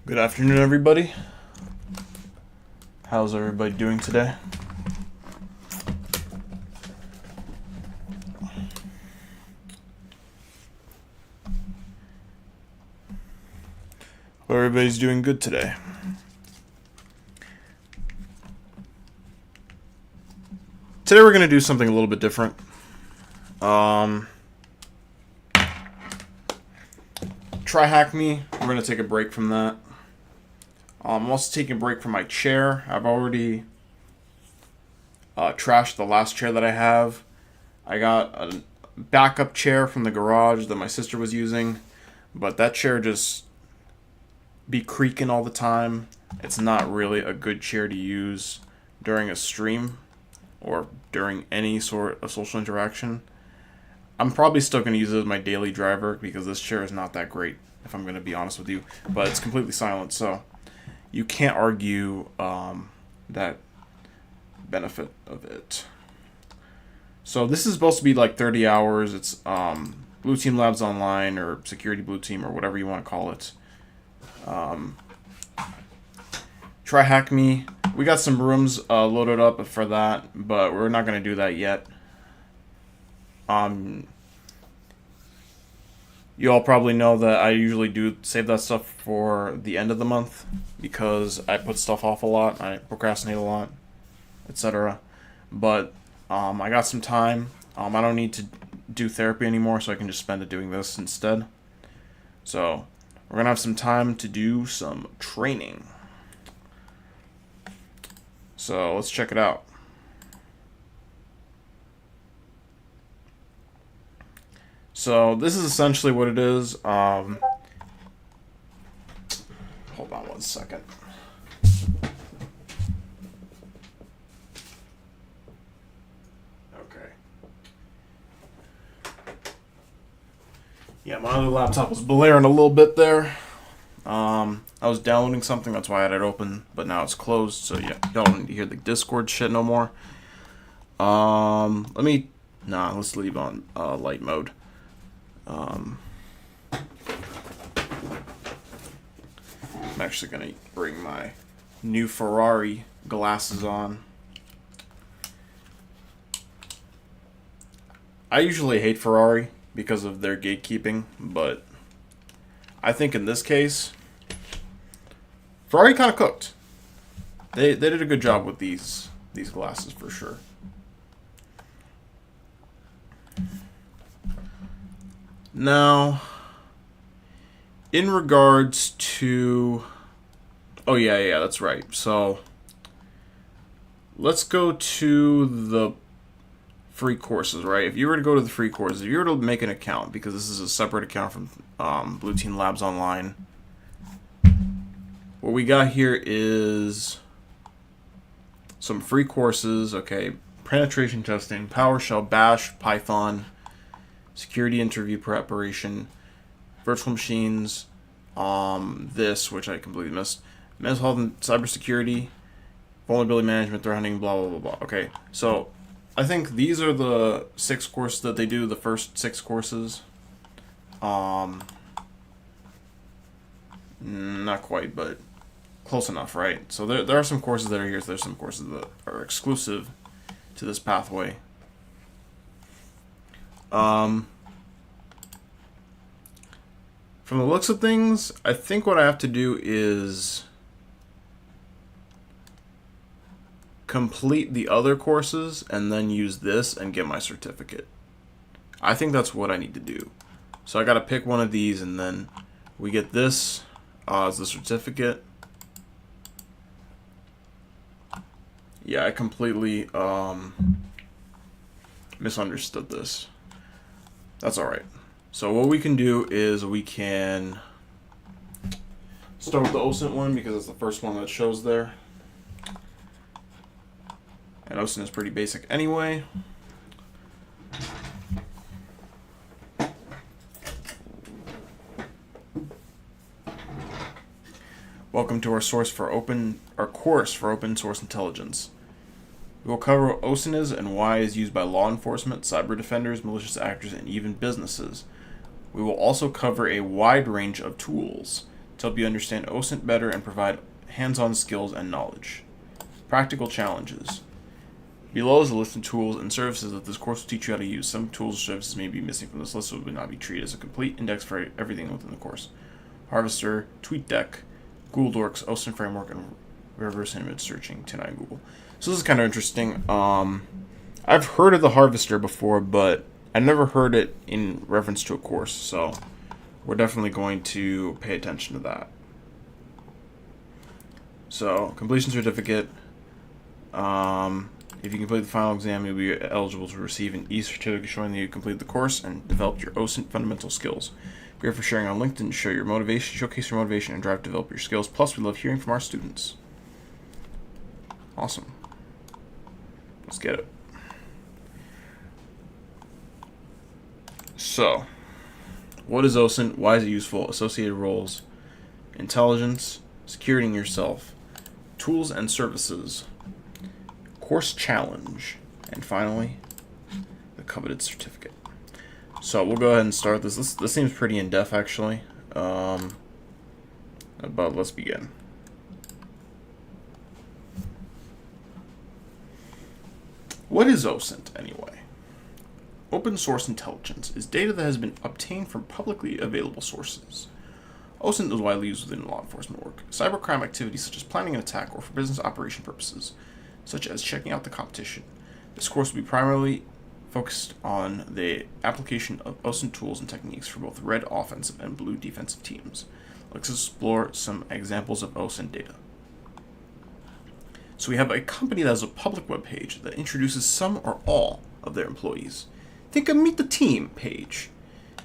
Good afternoon, everybody. How's everybody doing today? Hope everybody's doing good today. Today we're going to do something a little bit different. Try Hack Me. We're going to take a break from that. I'm also taking a break from my chair. I've already trashed the last chair that I have. I got a backup chair from the garage that my sister was using, but that chair just be creaking all the time. It's not really a good chair to use during a stream or during any sort of social interaction. I'm probably still going to use it as my daily driver because this chair is not that great, if I'm going to be honest with you. But it's completely silent, so you can't argue that benefit of it. So this is supposed to be like 30 hours. It's Blue Team Labs Online or Security Blue Team or whatever you want to call it. Try Hack Me. We got some rooms loaded up for that, but we're not going to do that yet. You all probably know that I usually do save that stuff for the end of the month because I put stuff off a lot, I procrastinate a lot, etc. But I got some time. I don't need to do therapy anymore, so I can just spend it doing this instead. So we're gonna have some time to do some training. So let's check it out. So this is essentially what it is. Hold on one second. Okay. Yeah, my other laptop was blaring a little bit there. I was downloading something, that's why I had it open, but now it's closed, so yeah, y'all don't need to hear the Discord shit no more. Let's leave on light mode. I'm actually going to bring my new Ferrari glasses on. I usually hate Ferrari because of their gatekeeping, but I think in this case, Ferrari kind of cooked. They did a good job with these glasses for sure. Now, in regards to... Oh, yeah, that's right. So, let's go to the free courses, right? If you were to go to the free courses, if you were to make an account, because this is a separate account from Blue Team Labs Online, what we got here is some free courses, okay? Penetration testing, PowerShell, Bash, Python, security interview preparation, virtual machines, this, which I completely missed, mental health and cybersecurity, vulnerability management, threat hunting, blah, blah, blah, blah. Okay, so I think these are the 6 courses that they do, the first 6 courses. Not quite, but close enough, right? So there are some courses that are here, so there's some courses that are exclusive to this pathway. From the looks of things, I think what I have to do is complete the other courses and then use this and get my certificate. I think that's what I need to do. So I gotta pick one of these and then we get this as the certificate. Yeah, I completely misunderstood this. That's alright. So what we can do is we can start with the OSINT one because it's the first one that shows there. And OSINT is pretty basic anyway. Welcome to our course for open source intelligence. We will cover what OSINT is and why it is used by law enforcement, cyber defenders, malicious actors, and even businesses. We will also cover a wide range of tools. to help you understand OSINT better and provide hands-on skills and knowledge. Practical challenges. Below is a list of tools and services that this course will teach you how to use. Some tools or services may be missing from this list, so it will not be treated as a complete index for everything within the course. Harvester, TweetDeck, Google Docs, OSINT Framework, and reverse image searching, TinEye Google. So this is kind of interesting. I've heard of the Harvester before, but I never heard it in reference to a course, so we're definitely going to pay attention to that. So, completion certificate. If you complete the final exam, you'll be eligible to receive an e-certificate showing that you completed the course and developed your OSINT fundamental skills. We're here for sharing on LinkedIn to show your motivation, showcase your motivation, and drive to develop your skills. Plus, we love hearing from our students. Awesome. Let's get it. So, what is OSINT? Why is it useful? Associated roles, intelligence, security in yourself, tools and services, course challenge, and finally, the coveted certificate. So we'll go ahead and start this. This seems pretty in-depth, actually. But let's begin. What is OSINT, anyway? Open source intelligence is data that has been obtained from publicly available sources. OSINT is widely used within law enforcement work, cybercrime activities such as planning an attack, or for business operation purposes, such as checking out the competition. This course will be primarily focused on the application of OSINT tools and techniques for both red offensive and blue defensive teams. Let's explore some examples of OSINT data. So we have a company that has a public web page that introduces some or all of their employees. Think of Meet the Team page.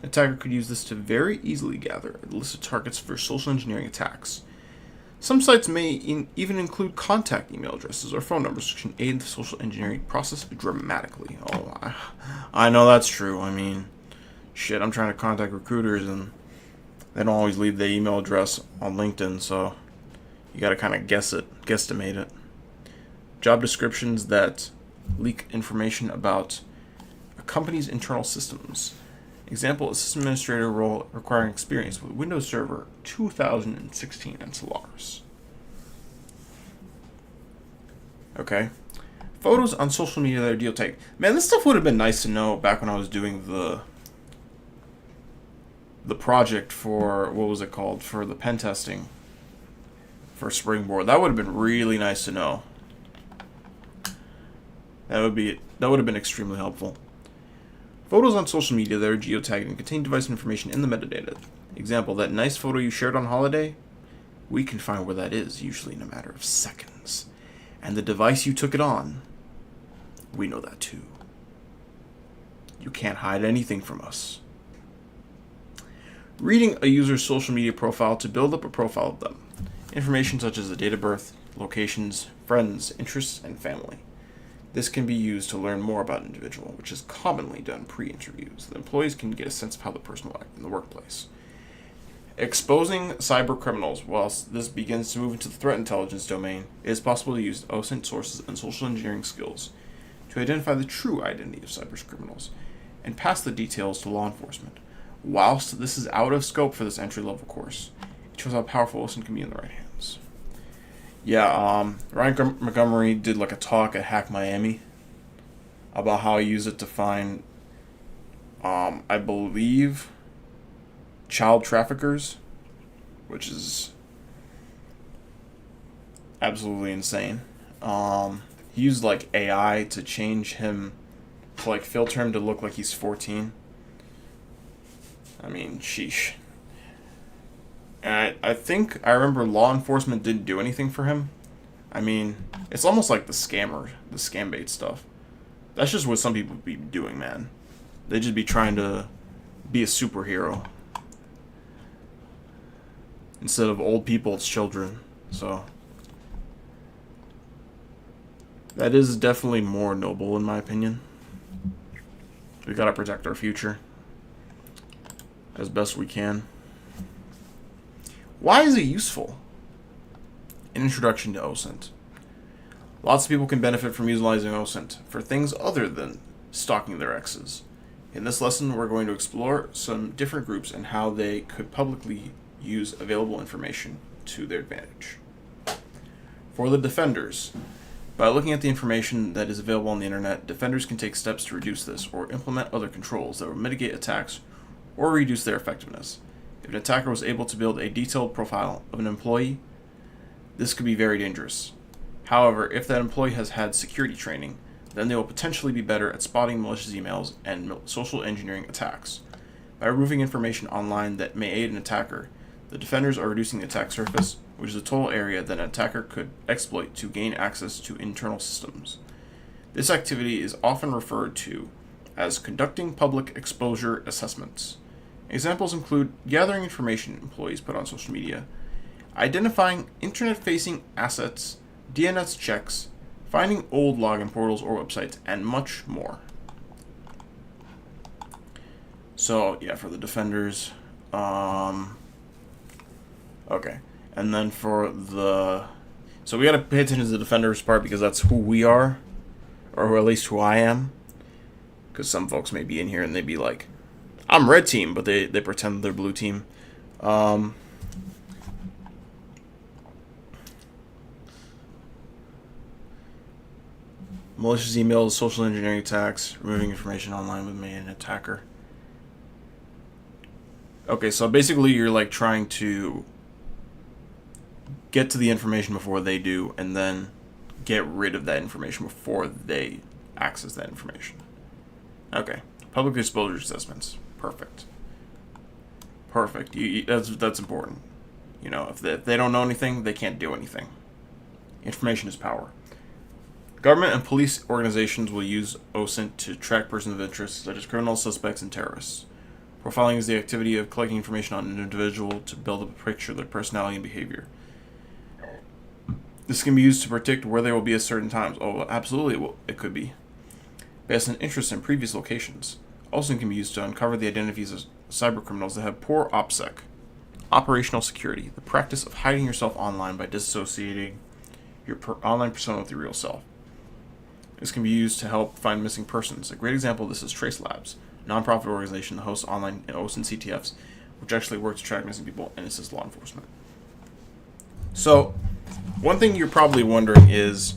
An attacker could use this to very easily gather a list of targets for social engineering attacks. Some sites may even include contact email addresses or phone numbers, which can aid the social engineering process dramatically. Oh, I know that's true. I mean, shit, I'm trying to contact recruiters and they don't always leave their email address on LinkedIn, so you gotta kind of guesstimate it. Job descriptions that leak information about a company's internal systems. Example, a system administrator role requiring experience with Windows Server 2016 and Solaris. Okay. Photos on social media that are geotagged. Man, this stuff would have been nice to know back when I was doing the project for, what was it called, for the pen testing for Springboard. That would have been really nice to know. That would have been extremely helpful. Photos on social media that are geotagged and contain device information in the metadata. Example, that nice photo you shared on holiday, we can find where that is, usually in a matter of seconds. And the device you took it on, we know that too. You can't hide anything from us. Reading a user's social media profile to build up a profile of them. Information such as the date of birth, locations, friends, interests, and family. This can be used to learn more about an individual, which is commonly done pre-interviews. The employees can get a sense of how the person will act in the workplace. Exposing cyber criminals. Whilst this begins to move into the threat intelligence domain, it is possible to use OSINT sources and social engineering skills to identify the true identity of cyber criminals and pass the details to law enforcement. Whilst this is out of scope for this entry-level course, it shows how powerful OSINT can be in the right hands. Yeah, Ryan Montgomery did like a talk at Hack Miami about how he used it to find, I believe, child traffickers, which is absolutely insane. He used like AI to change him, to like filter him to look like he's 14. I mean, sheesh. And I think I remember law enforcement didn't do anything for him. I mean, it's almost like the scam bait stuff. That's just what some people be doing, man. They just be trying to be a superhero. Instead of old people, it's children. So, that is definitely more noble in my opinion. We gotta protect our future as best we can. Why is it useful? An introduction to OSINT. Lots of people can benefit from utilizing OSINT for things other than stalking their exes. In this lesson, we're going to explore some different groups and how they could publicly use available information to their advantage. For the defenders, by looking at the information that is available on the internet, defenders can take steps to reduce this or implement other controls that will mitigate attacks or reduce their effectiveness. If an attacker was able to build a detailed profile of an employee, this could be very dangerous. However, if that employee has had security training, then they will potentially be better at spotting malicious emails and social engineering attacks. By removing information online that may aid an attacker, the defenders are reducing the attack surface, which is the total area that an attacker could exploit to gain access to internal systems. This activity is often referred to as conducting public exposure assessments. Examples include gathering information employees put on social media, identifying internet-facing assets, DNS checks, finding old login portals or websites, and much more. So, yeah, for the defenders, okay. And then for the... So we got to pay attention to the defenders part because that's who we are, or at least who I am. Because some folks may be in here and they'd be like, I'm red team, but they pretend they're blue team. Malicious emails, social engineering attacks, removing information online with me and an attacker. Okay, so basically you're like trying to get to the information before they do, and then get rid of that information before they access that information. Okay, public exposure assessments. Perfect. Perfect. That's important. You know, if they don't know anything, they can't do anything. Information is power. Government and police organizations will use OSINT to track persons of interest, such as criminals, suspects, and terrorists. Profiling is the activity of collecting information on an individual to build up a picture of their personality and behavior. This can be used to predict where they will be at certain times. Oh, absolutely, it could be. Based on interest in previous locations. OSINT can be used to uncover the identities of cybercriminals that have poor OPSEC, operational security, the practice of hiding yourself online by dissociating your online persona with your real self. This can be used to help find missing persons. A great example of this is Trace Labs, a nonprofit organization that hosts online OSINT CTFs, which actually works to track missing people and assist law enforcement. So, one thing you're probably wondering is,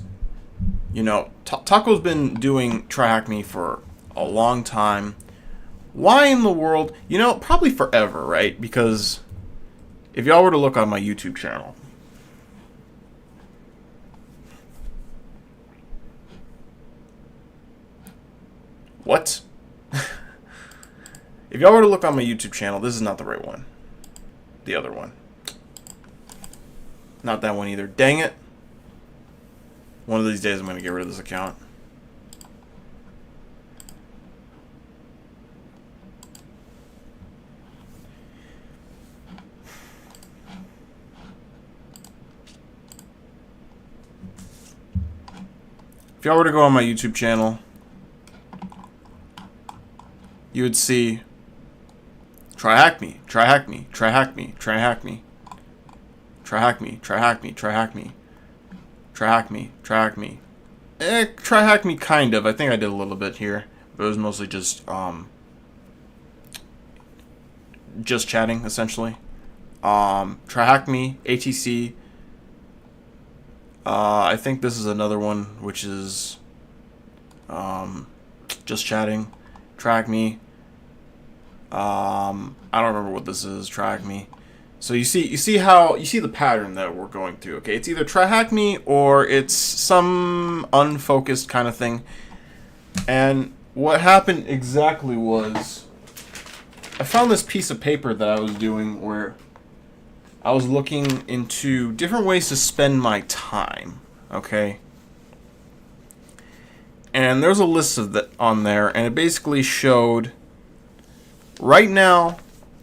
you know, Taco's been doing TryHackMe for a long time. Why in the world? You know, probably forever, right? Because if y'all were to look on my YouTube channel, what? If y'all were to look on my YouTube channel, this is not the right one. The other one. Not that one either. Dang it. One of these days I'm going to get rid of this account. If y'all were to go on my YouTube channel, you would see TryHackMe, TryHackMe, TryHackMe, TryHackMe, TryHackMe, TryHackMe, TryHackMe, TryHackMe, TryHackMe. TryHackMe kind of. I think I did a little bit here, but it was mostly just chatting essentially. TryHackMe, ATC. I think this is another one which is just chatting. TryHackMe. I don't remember what this is. TryHackMe. So you see the pattern that we're going through. Okay, it's either TryHackMe or it's some unfocused kind of thing. And what happened exactly was, I found this piece of paper that I was doing where I was looking into different ways to spend my time. Okay. And there's a list of that on there, and it basically showed right now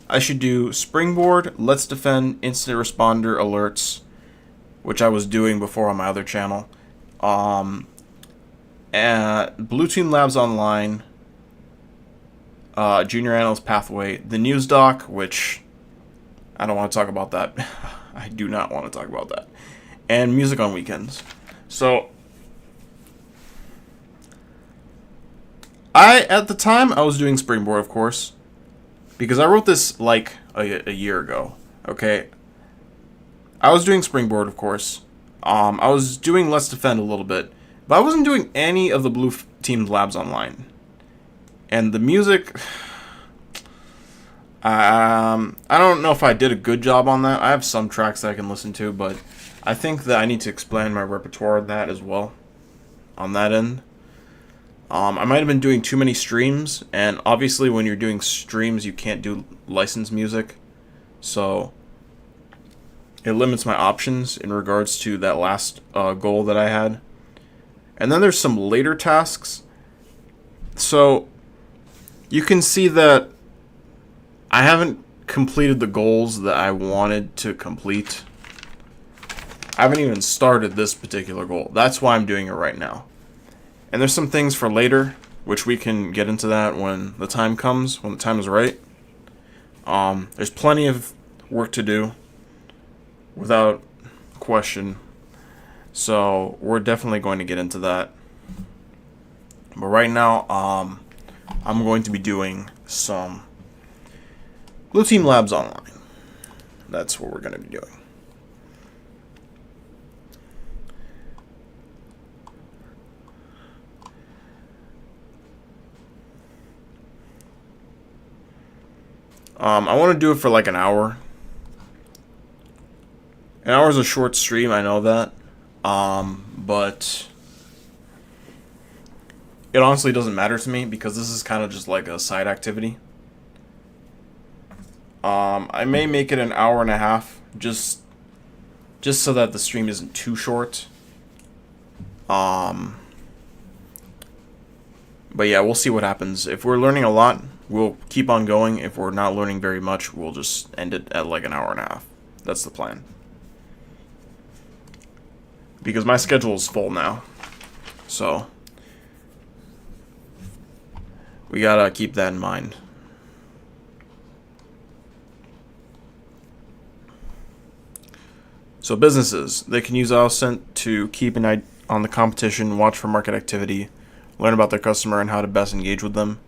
I should do Springboard, Let's Defend, Incident Responder alerts, which I was doing before on my other channel. Blue Team Labs Online, Junior Analyst Pathway, the News Doc, which I don't want to talk about that. I do not want to talk about that. And Music on Weekends. So, at the time, I was doing Springboard, of course, because I wrote this like a year ago. Okay, I was doing Springboard, of course. I was doing Let's Defend a little bit, but I wasn't doing any of the Blue Team Labs online. And the music, I don't know if I did a good job on that. I have some tracks that I can listen to, but I think that I need to expand my repertoire on that as well, on that end. I might have been doing too many streams, and obviously when you're doing streams, you can't do licensed music. So it limits my options in regards to that last goal that I had. And then there's some later tasks. So you can see that I haven't completed the goals that I wanted to complete. I haven't even started this particular goal. That's why I'm doing it right now. And there's some things for later, which we can get into that when the time comes, when the time is right. There's plenty of work to do, without question. So we're definitely going to get into that. But right now, I'm going to be doing some Blue Team Labs online. That's what we're going to be doing. I want to do it for like an hour. An hour is a short stream, I know that. But it honestly doesn't matter to me because this is kind of just like a side activity. I may make it an hour and a half just so that the stream isn't too short. But yeah, we'll see what happens. If we're learning a lot, we'll keep on going. If we're not learning very much, we'll just end it at like an hour and a half. That's the plan. Because my schedule is full now. So we gotta keep that in mind. So businesses, they can use Analyst to keep an eye on the competition, watch for market activity, learn about their customer and how to best engage with them,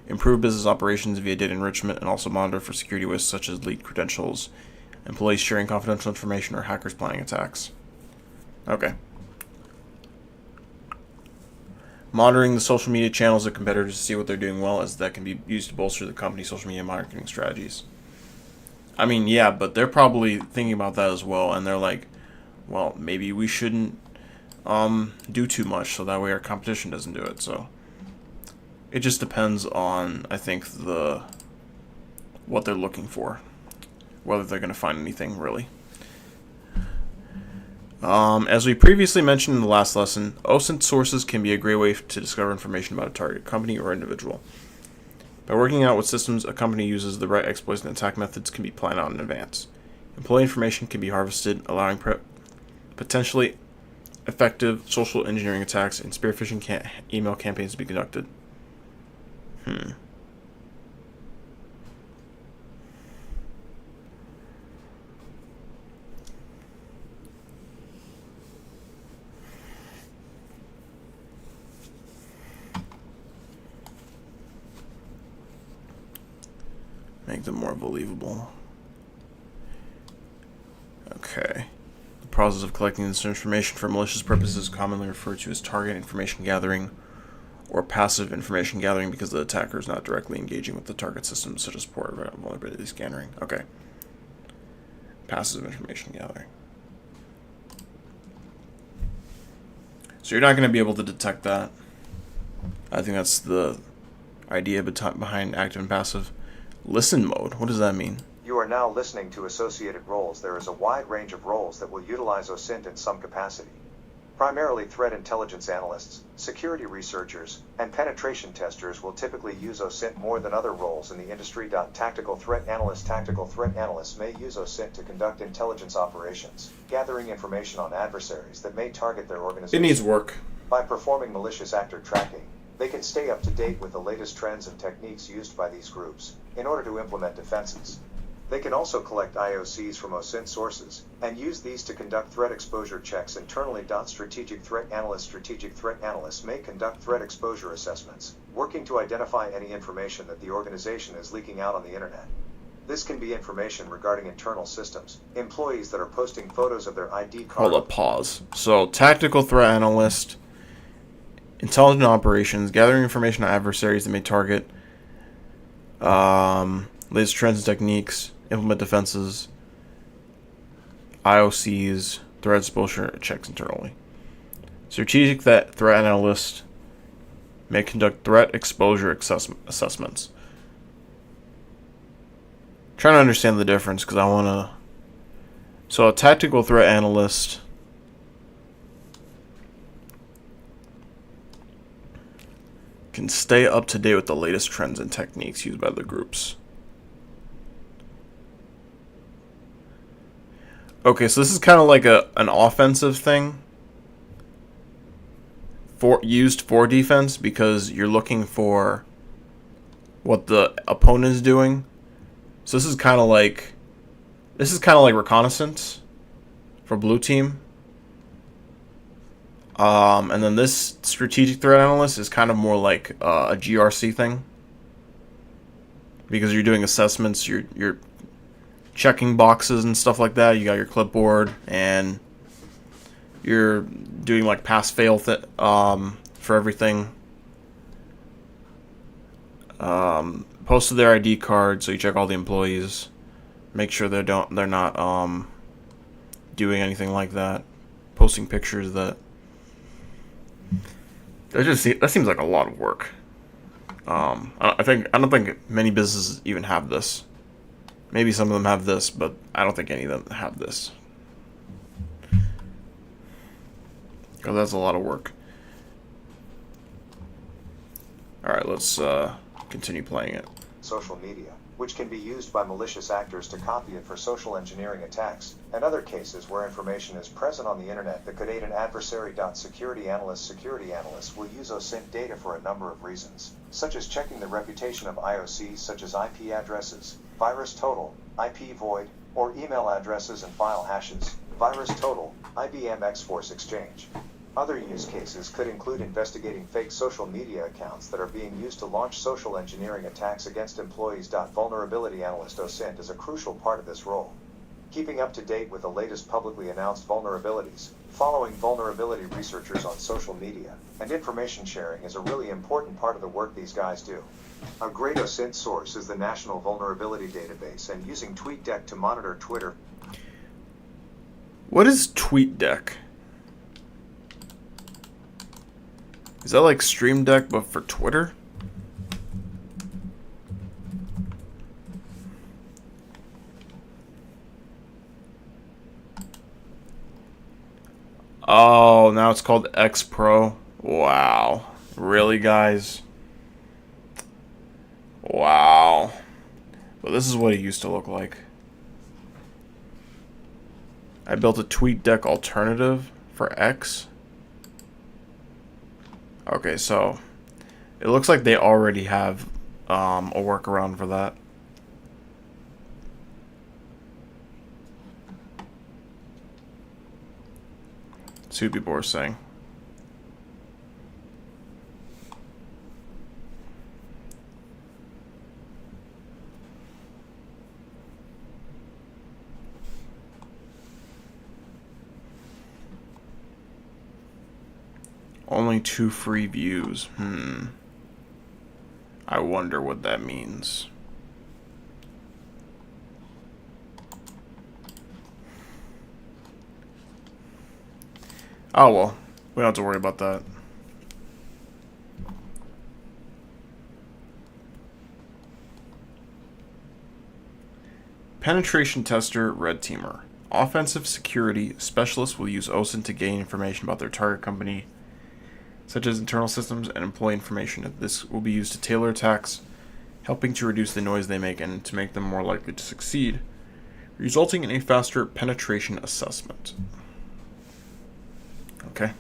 improve business operations via data enrichment, and also monitor for security risks such as leaked credentials, employees sharing confidential information, or hackers planning attacks. Okay. Monitoring the social media channels of competitors to see what they're doing well, as that can be used to bolster the company's social media marketing strategies. I mean, yeah, but they're probably thinking about that as well, and they're like, well, maybe we shouldn't do too much so that way our competition doesn't do it. So it just depends on, I think, what they're looking for, whether they're going to find anything really. As we previously mentioned in the last lesson, OSINT sources can be a great way to discover information about a target company or individual. By working out what systems a company uses, the right exploits and attack methods can be planned out in advance. Employee information can be harvested, allowing potentially effective social engineering attacks and spear phishing email campaigns to be conducted. Make them more believable. Okay. The process of collecting this information for malicious purposes is commonly referred to as target information gathering or passive information gathering because the attacker is not directly engaging with the target system, such as port vulnerability scanning. Okay. Passive information gathering. So you're not going to be able to detect that. I think that's the idea behind active and passive. Listen mode, what does that mean? You are now listening to associated roles. There is a wide range of roles that will utilize OSINT in some capacity. Primarily threat intelligence analysts, security researchers, and penetration testers will typically use OSINT more than other roles in the industry. Tactical threat analysts may use OSINT to conduct intelligence operations, gathering information on adversaries that may target their organization. It needs work. By performing malicious actor tracking, they can stay up to date with the latest trends and techniques used by these groups in order to implement defenses. They can also collect IOCs from OSINT sources and use these to conduct threat exposure checks internally. Strategic threat analysts may conduct threat exposure assessments, working to identify any information that the organization is leaking out on the internet. This can be information regarding internal systems, employees that are posting photos of their ID card. Hold up, pause. So, tactical threat analyst, intelligent operations, gathering information on adversaries that may target, latest trends and techniques, implement defenses, IOCs, threat exposure checks internally. Strategic threat analyst may conduct threat exposure assessments. Trying to understand the difference because I want to. So, a tactical threat analyst can stay up to date with the latest trends and techniques used by the groups. Okay, so this is kind of like an offensive thing used for defense because you're looking for what the opponent is doing. So this is kind of like reconnaissance for blue team. And then this strategic threat analyst is kind of more like a GRC thing because you're doing assessments, you're checking boxes and stuff like that. You got your clipboard and you're doing like pass-fail for everything. Posted their ID card, so you check all the employees, make sure they're not doing anything like that. Posting pictures that seems like a lot of work. I don't think many businesses even have this. Maybe some of them have this, but I don't think any of them have this. Because that's a lot of work. Alright, let's continue playing it. Social media, which can be used by malicious actors to copy it for social engineering attacks, and other cases where information is present on the internet that could aid an adversary. Security analysts will use OSINT data for a number of reasons, such as checking the reputation of IOCs such as IP addresses, virus total, IP void, or email addresses and file hashes, virus total, IBM X-Force Exchange. Other use cases could include investigating fake social media accounts that are being used to launch social engineering attacks against employees. Vulnerability analyst OSINT is a crucial part of this role. Keeping up to date with the latest publicly announced vulnerabilities, following vulnerability researchers on social media, and information sharing is a really important part of the work these guys do. A great OSINT source is the National Vulnerability Database and using TweetDeck to monitor Twitter. What is TweetDeck? Is that like Stream Deck but for Twitter? Oh, now it's called X Pro. Wow. Really, guys? Wow. Well, this is what it used to look like. I built a TweetDeck alternative for X. Okay, so it looks like they already have a workaround for that. Let's see what people are saying. Only 2 free views. I wonder what that means. Oh well, we don't have to worry about that. Penetration tester, red teamer. Offensive security specialists will use OSINT to gain information about their target company, such as internal systems and employee information. This will be used to tailor attacks, helping to reduce the noise they make and to make them more likely to succeed, resulting in a faster penetration assessment. Okay.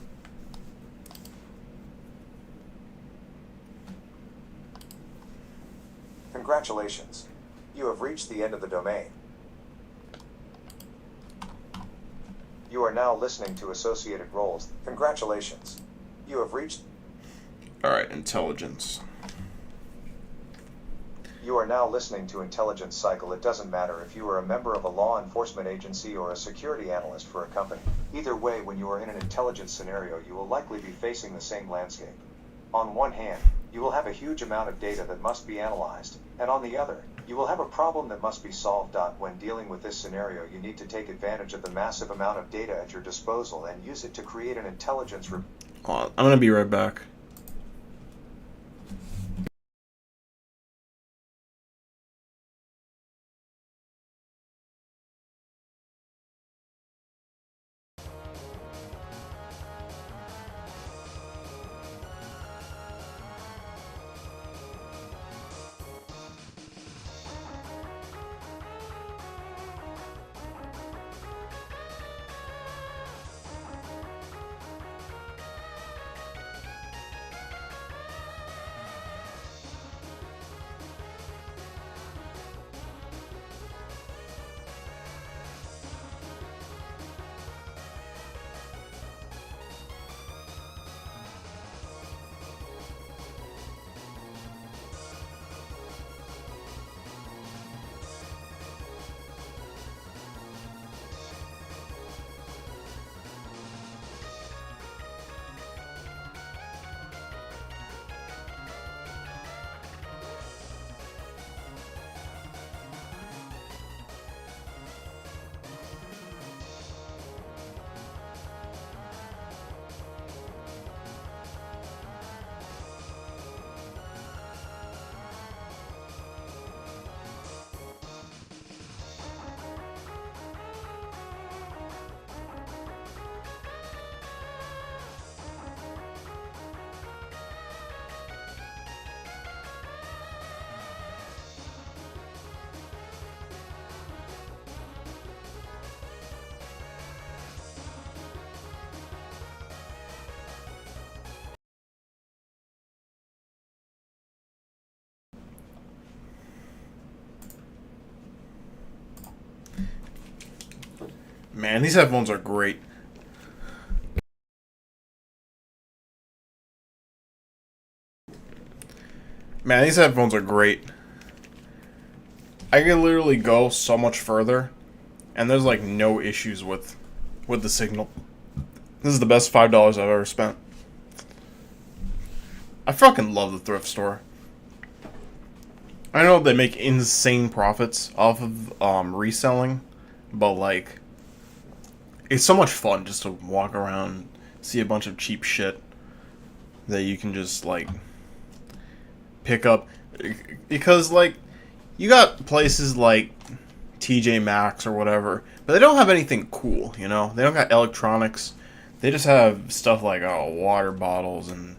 Congratulations. You have reached the end of the domain. You are now listening to associated roles. Congratulations. You have reached... Alright, intelligence. You are now listening to Intelligence Cycle. It doesn't matter if you are a member of a law enforcement agency or a security analyst for a company. Either way, when you are in an intelligence scenario, you will likely be facing the same landscape. On one hand, you will have a huge amount of data that must be analyzed, and on the other, you will have a problem that must be solved. When dealing with this scenario, you need to take advantage of the massive amount of data at your disposal and use it to create an intelligence report. I'm gonna be right back. Man, these headphones are great. Man, these headphones are great. I can literally go so much further, and there's like no issues with the signal. This is the best $5 I've ever spent. I fucking love the thrift store. I know they make insane profits off of reselling, but like, it's so much fun just to walk around, see a bunch of cheap shit that you can just like pick up, because like, you got places like TJ Maxx or whatever, but they don't have anything cool, you know? They don't got electronics. They just have stuff like water bottles and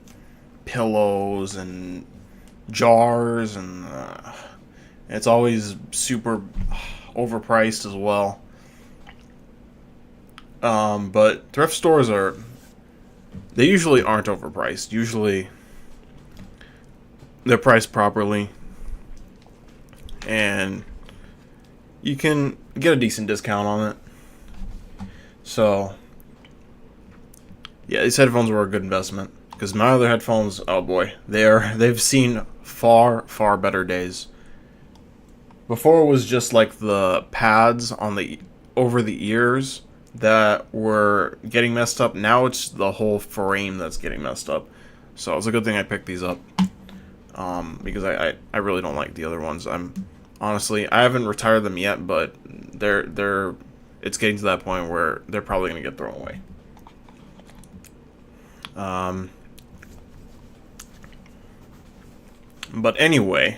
pillows and jars, and it's always super overpriced as well. But thrift stores they usually aren't overpriced. Usually they're priced properly, and you can get a decent discount on it. So yeah, these headphones were a good investment, because my other headphones, oh boy, they've seen far better days. Before, it was just like the pads on the over the ears that were getting messed up. Now it's the whole frame that's getting messed up. So it's a good thing I picked these up, because I really don't like the other ones. Honestly, I haven't retired them yet, but it's getting to that point where they're probably gonna get thrown away. But anyway,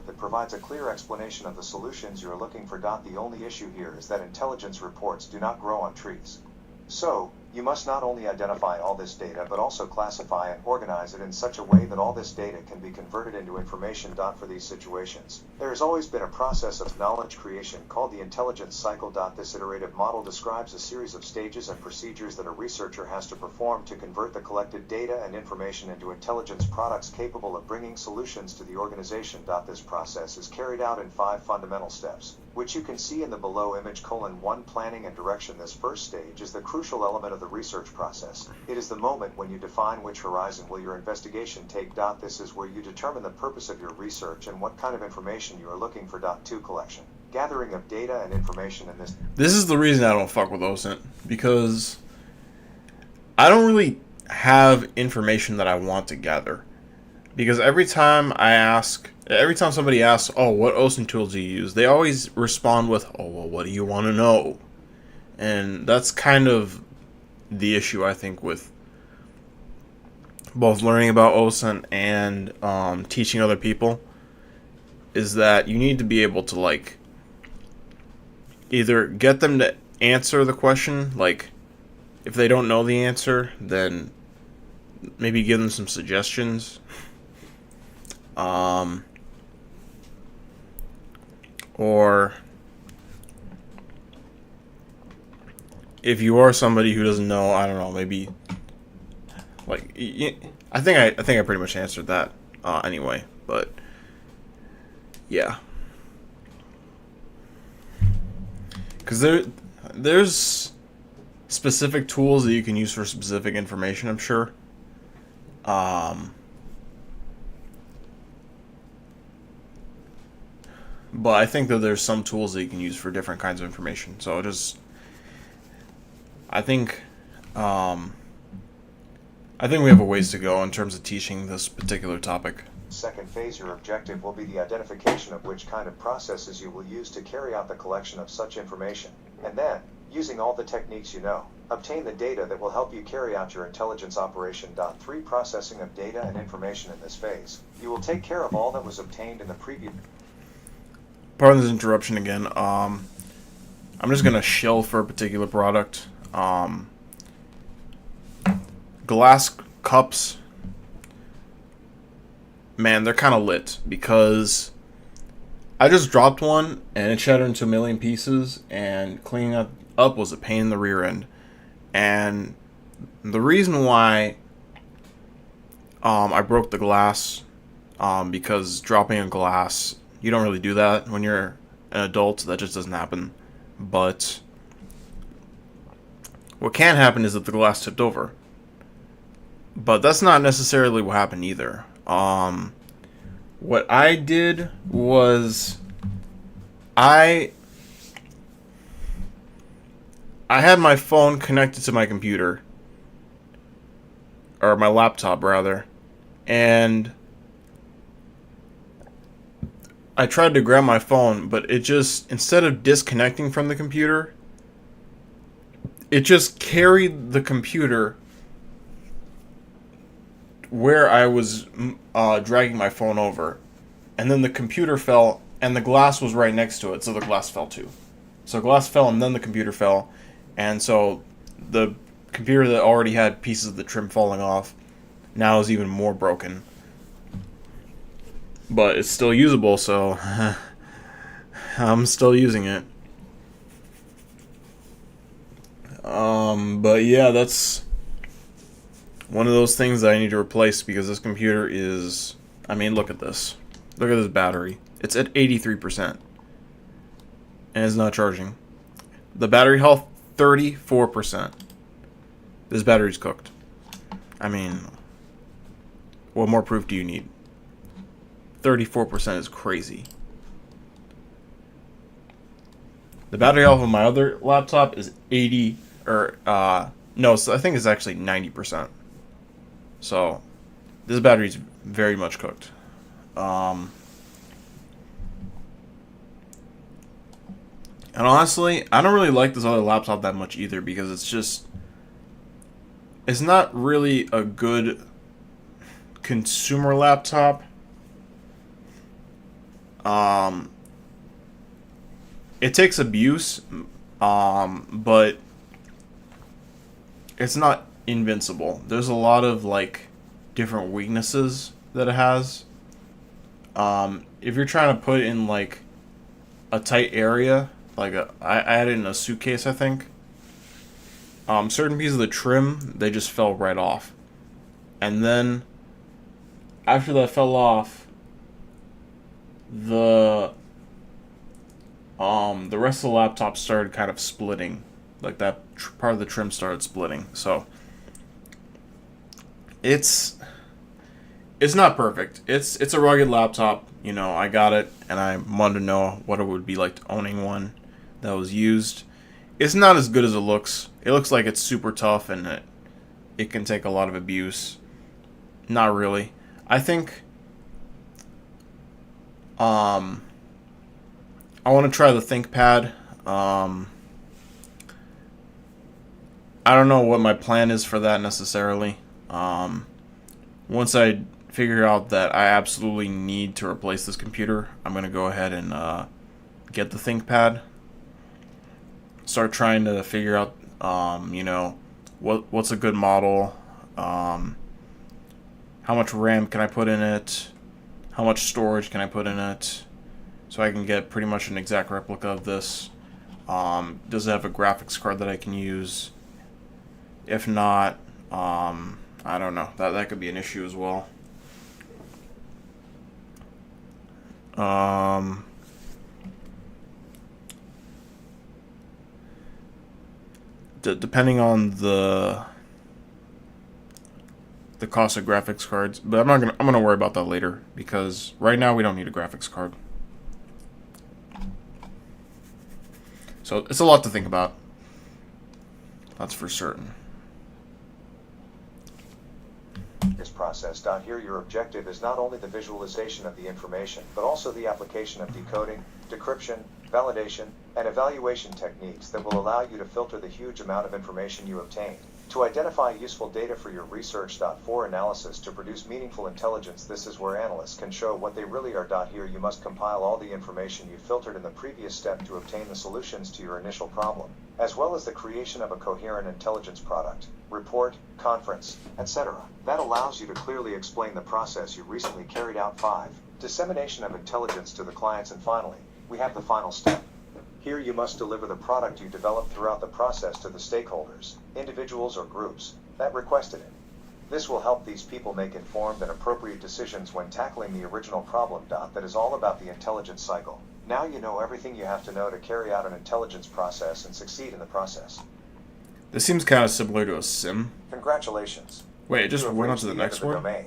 That provides a clear explanation of the solutions you're looking for. The only issue here is that intelligence reports do not grow on trees. So, you must not only identify all this data but also classify and organize it in such a way that all this data can be converted into information. For these situations, there has always been a process of knowledge creation called the intelligence cycle. This iterative model describes a series of stages and procedures that a researcher has to perform to convert the collected data and information into intelligence products capable of bringing solutions to the organization. This process is carried out in 5 fundamental steps. which you can see in the below image. 1 Planning and direction. This first stage is the crucial element of the research process. It is the moment when you define which horizon will your investigation take. This is where you determine the purpose of your research and what kind of information you are looking for. 2 Collection. Gathering of data and information in this. This is the reason I don't fuck with OSINT, because I don't really have information that I want to gather. Because every time somebody asks, oh, what OSINT tools do you use? They always respond with, oh, well, what do you want to know? And that's kind of the issue, I think, with both learning about OSINT and teaching other people, is that you need to be able to, like, either get them to answer the question, like, if they don't know the answer, then maybe give them some suggestions. Or if you are somebody who doesn't know, I don't know, maybe like I think I pretty much answered that anyway, but yeah, because there's specific tools that you can use for specific information, I'm sure. But I think that there's some tools that you can use for different kinds of information. So I think we have a ways to go in terms of teaching this particular topic. Second phase, your objective will be the identification of which kind of processes you will use to carry out the collection of such information. And then, using all the techniques you know, obtain the data that will help you carry out your intelligence operation. 3 Processing of data and information. In this phase, you will take care of all that was obtained in the previous. Pardon this interruption again. I'm just gonna shill for a particular product. Glass cups. Man, they're kind of lit because I just dropped one and it shattered into a million pieces, and cleaning up was a pain in the rear end. And the reason why I broke the glass, because dropping a glass, you don't really do that when you're an adult. That just doesn't happen. But what can happen is that the glass tipped over. But that's not necessarily what happened either. What I did was I had my phone connected to my computer, or my laptop rather, and I tried to grab my phone, but it just, instead of disconnecting from the computer, it just carried the computer where I was dragging my phone over. And then the computer fell, and the glass was right next to it, so the glass fell too. So glass fell, and then the computer fell. And so the computer that already had pieces of the trim falling off now is even more broken. But it's still usable, so I'm still using it. But yeah, that's one of those things that I need to replace, because this computer is, I mean, look at this. Look at this battery. It's at 83%. And it's not charging. The battery health, 34%. This battery's cooked. I mean, what more proof do you need? 34% is crazy. The battery health of my other laptop is 80, or, no, so I think it's actually 90%. So, this battery's very much cooked. And honestly, I don't really like this other laptop that much either, because it's not really a good consumer laptop. It takes abuse, but it's not invincible. There's a lot of, like, different weaknesses that it has. If you're trying to put it in, like, a tight area, like I had it in a suitcase, I think. Certain pieces of the trim, they just fell right off. And then, after that fell off, the the rest of the laptop started kind of splitting. Like that part of the trim started splitting. So it's not perfect. It's a rugged laptop. You know, I got it, and I wanted to know what it would be like owning one that was used. It's not as good as it looks. It looks like it's super tough, and it can take a lot of abuse. Not really. I think I want to try the ThinkPad. I don't know what my plan is for that necessarily. Once I figure out that I absolutely need to replace this computer, I'm going to go ahead and get the ThinkPad. Start trying to figure out, what's a good model, how much RAM can I put in it, how much storage can I put in it, so I can get pretty much an exact replica of this. Does it have a graphics card that I can use? If not, I don't know. That could be an issue as well. Depending on the cost of graphics cards, but I'm gonna worry about that later because right now we don't need a graphics card. So it's a lot to think about. That's for certain. This process. Here your objective is not only the visualization of the information, but also the application of decoding, decryption, validation, and evaluation techniques that will allow you to filter the huge amount of information you obtain, to identify useful data for your research. For analysis to produce meaningful intelligence, this is where analysts can show what they really are. Here you must compile all the information you filtered in the previous step to obtain the solutions to your initial problem, as well as the creation of a coherent intelligence product, report, conference, etc. That allows you to clearly explain the process you recently carried out. 5. Dissemination of intelligence to the clients. And finally, we have the final step. Here you must deliver the product you developed throughout the process to the stakeholders, individuals or groups, that requested it. This will help these people make informed and appropriate decisions when tackling the original problem. That is all about the intelligence cycle. Now you know everything you have to know to carry out an intelligence process and succeed in the process. This seems kind of similar to a sim. Congratulations. Wait, it just went on to the next one? Domain.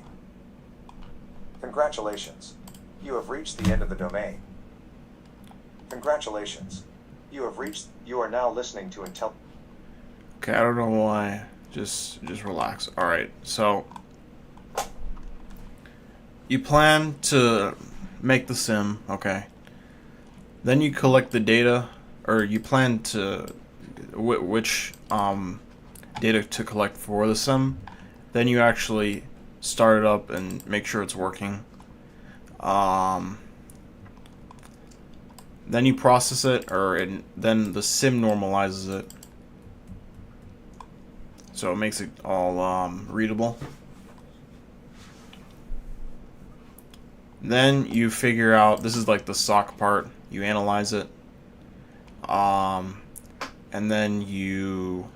Congratulations. You have reached the end of the domain. Congratulations. You are now listening to Okay, I don't know why. Just relax. Alright, so you plan to make the sim, okay. Then you collect the data, or you plan to which data to collect for the sim. Then you actually start it up and make sure it's working. Then you process it, then the sim normalizes it, so it makes it all readable. Then you figure out, this is like the SOC part, you analyze it, and then you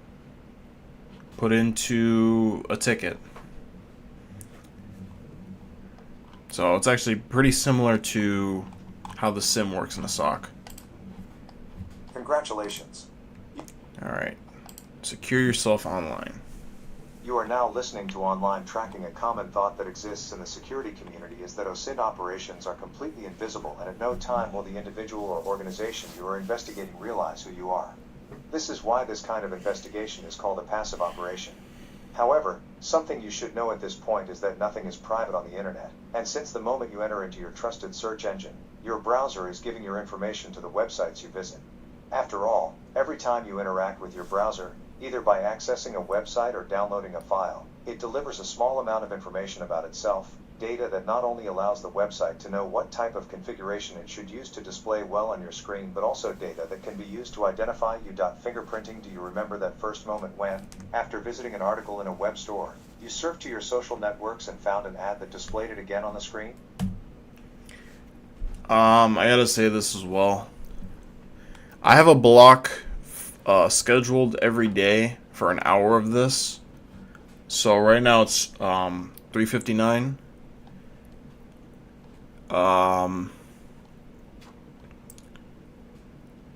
put into a ticket. So it's actually pretty similar to how the sim works in a SOC. Congratulations. Alright. Secure yourself online. You are now listening to online tracking. A common thought that exists in the security community is that OSINT operations are completely invisible, and at no time will the individual or organization you are investigating realize who you are. This is why this kind of investigation is called a passive operation. However, something you should know at this point is that nothing is private on the internet, and since the moment you enter into your trusted search engine, your browser is giving your information to the websites you visit. After all, every time you interact with your browser, either by accessing a website or downloading a file, it delivers a small amount of information about itself, data that not only allows the website to know what type of configuration it should use to display well on your screen, but also data that can be used to identify you. Fingerprinting. Do you remember that first moment when, after visiting an article in a web store, you surfed to your social networks and found an ad that displayed it again on the screen? I gotta say this as well. I have a block scheduled every day for an hour of this. So right now it's 3:59.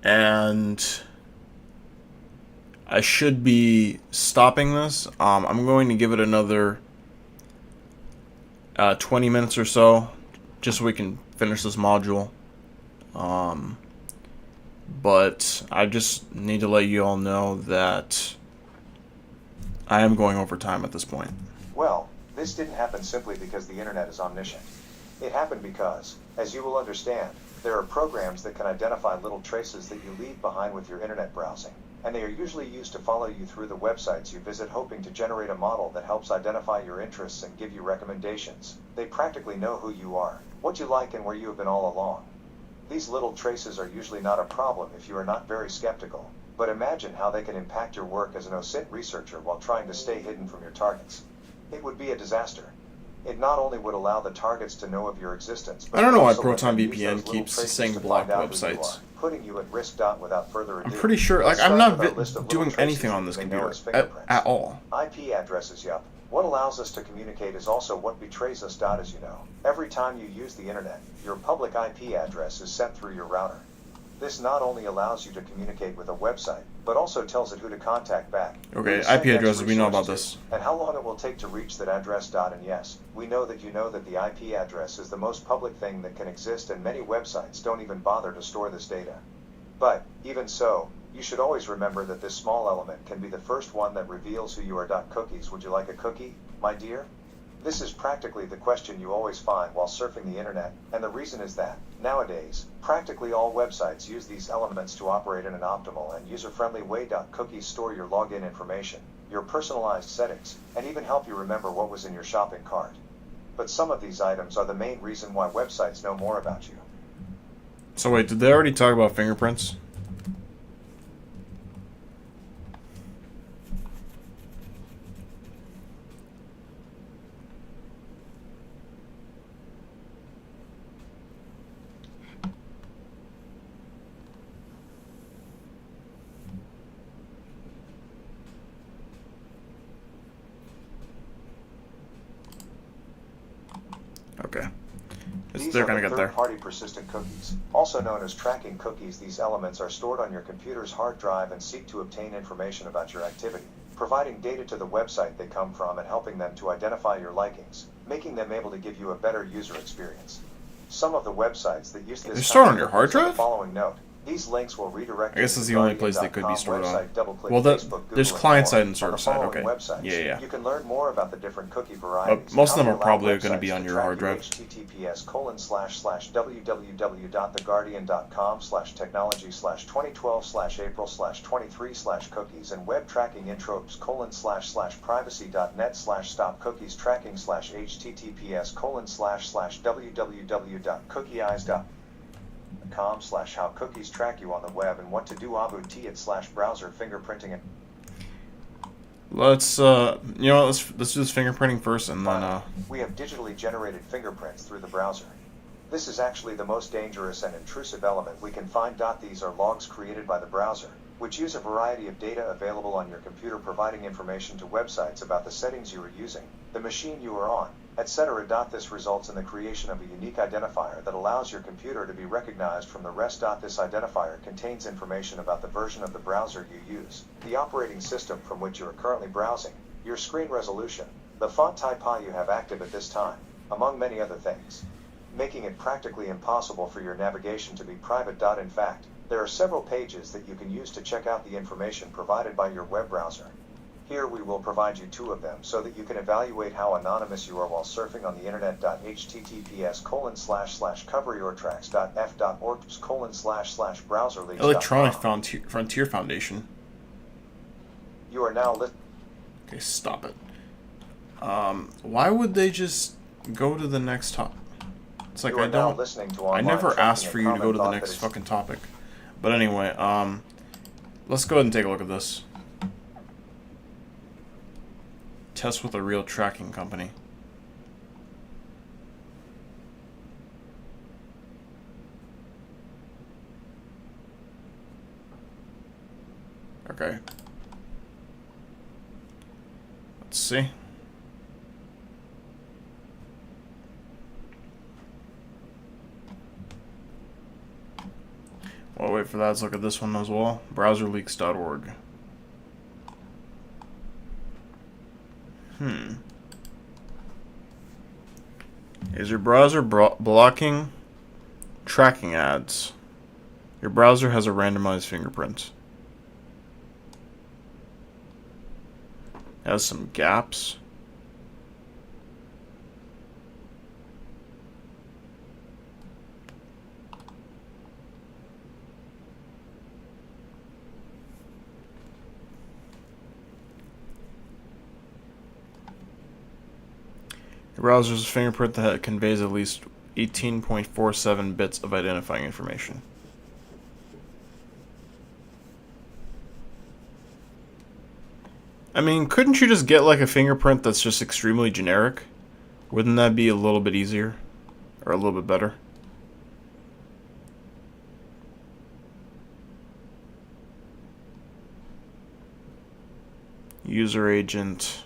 and I should be stopping this. I'm going to give it another 20 minutes or so, just so we can finish this module. But I just need to let you all know that I am going over time at this point. Well, this didn't happen simply because the internet is omniscient. It happened because, as you will understand, there are programs that can identify little traces that you leave behind with your internet browsing, and they are usually used to follow you through the websites you visit, hoping to generate a model that helps identify your interests and give you recommendations. They practically know who you are, what you like, and where you have been all along. These little traces are usually not a problem if you are not very skeptical, but imagine how they can impact your work as an OSINT researcher while trying to stay hidden from your targets. It would be a disaster. It not only would allow the targets to know of your existence, but I don't know why also let them use ProtonVPN those little keeps traces saying to block find out who you websites. are, putting you at risk. Without further ado, I'm pretty sure, like, let's I'm start not with our list of little doing traces anything that on you this may know computer as fingerprints. at all. IP addresses, yup. What allows us to communicate is also what betrays us. As you know, every time you use the internet, your public IP address is sent through your router. This not only allows you to communicate with a website, but also tells it who to contact back. Okay, who to send IP addresses, next we know about resource this. to, and how long it will take to reach that address. And yes, we know that you know that the IP address is the most public thing that can exist, and many websites don't even bother to store this data. But, even so, you should always remember that this small element can be the first one that reveals who you are. Cookies. Would you like a cookie, my dear? This is practically the question you always find while surfing the internet, and the reason is that, nowadays, practically all websites use these elements to operate in an optimal and user-friendly way. Cookies store your login information, your personalized settings, and even help you remember what was in your shopping cart. But some of these items are the main reason why websites know more about you. So wait, did they already talk about fingerprints? Okay. They're gonna get there. Third-party persistent cookies, also known as tracking cookies. These elements are stored on your computer's hard drive and seek to obtain information about your activity, providing data to the website they come from and helping them to identify your likings, making them able to give you a better user experience. Some of the websites that use this They're stored on your hard drive? The following note. These links will redirect I guess you it's to the only place they could be stored on. website, Well, Facebook, there's Google, client and side more. and server On the side. following Okay. websites, Yeah. You can learn more about the different cookie varieties. Most of them and are how they allow probably going to be websites on your track hard drive. https://www.theguardian.com/technology/2012/April/23/cookies and web tracking intros://privacy.net/stop cookies tracking /https://www.cookieeyes.com how cookies track you on the web and what to do /browser fingerprinting. Let's let's do this fingerprinting first, and then we have digitally generated fingerprints through the browser. This is actually the most dangerous and intrusive element we can find. These are logs created by the browser, which use a variety of data available on your computer, providing information to websites about the settings you are using, the machine you are on, etc. This results in the creation of a unique identifier that allows your computer to be recognized from the rest. This identifier contains information about the version of the browser you use, the operating system from which you are currently browsing, your screen resolution, the font type you have active at this time, among many other things, making it practically impossible for your navigation to be private. In fact, there are several pages that you can use to check out the information provided by your web browser. Here we will provide you 2 of them so that you can evaluate how anonymous you are while surfing on the internet. https://coveryourtracks.f.org/browserleaks.com. Electronic Frontier Foundation. You are now Okay, stop it. Why would they just go to the next topic? It's like I never asked for you to go to the next fucking topic. But anyway, let's go ahead and take a look at this. Test with a real tracking company. Okay. Let's see. While I wait for that, let's look at this one as well. Browserleaks.org. Is your browser blocking tracking ads? Your browser has a randomized fingerprint. It has some gaps. Your browser's fingerprint that conveys at least 18.47 bits of identifying information. I mean, couldn't you just get like a fingerprint that's just extremely generic? Wouldn't that be a little bit easier? Or a little bit better? User agent.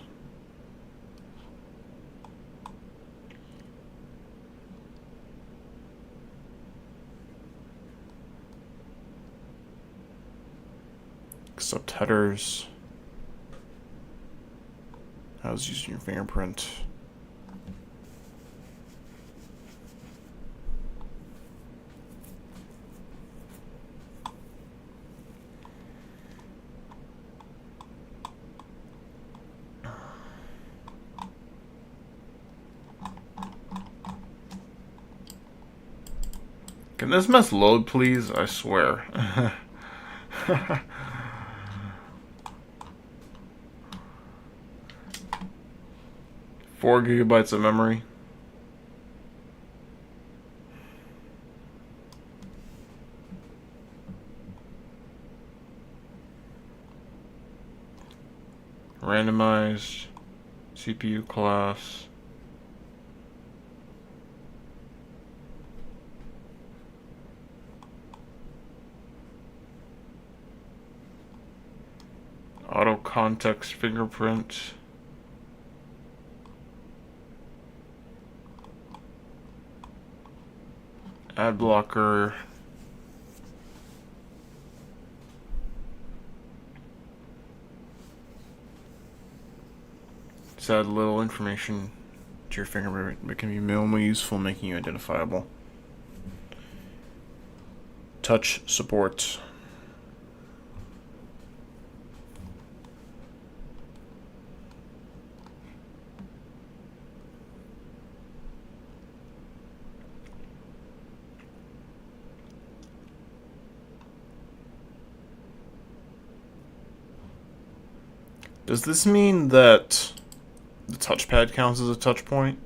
Accept headers. How's using your fingerprint? Can this mess load, please? I swear. 4 gigabytes of memory. Randomized CPU class. Auto context fingerprint. Ad blocker. Just add a little information to your fingerprint that can be minimally useful, making you identifiable. Touch support. Does this mean that the touchpad counts as a touch point?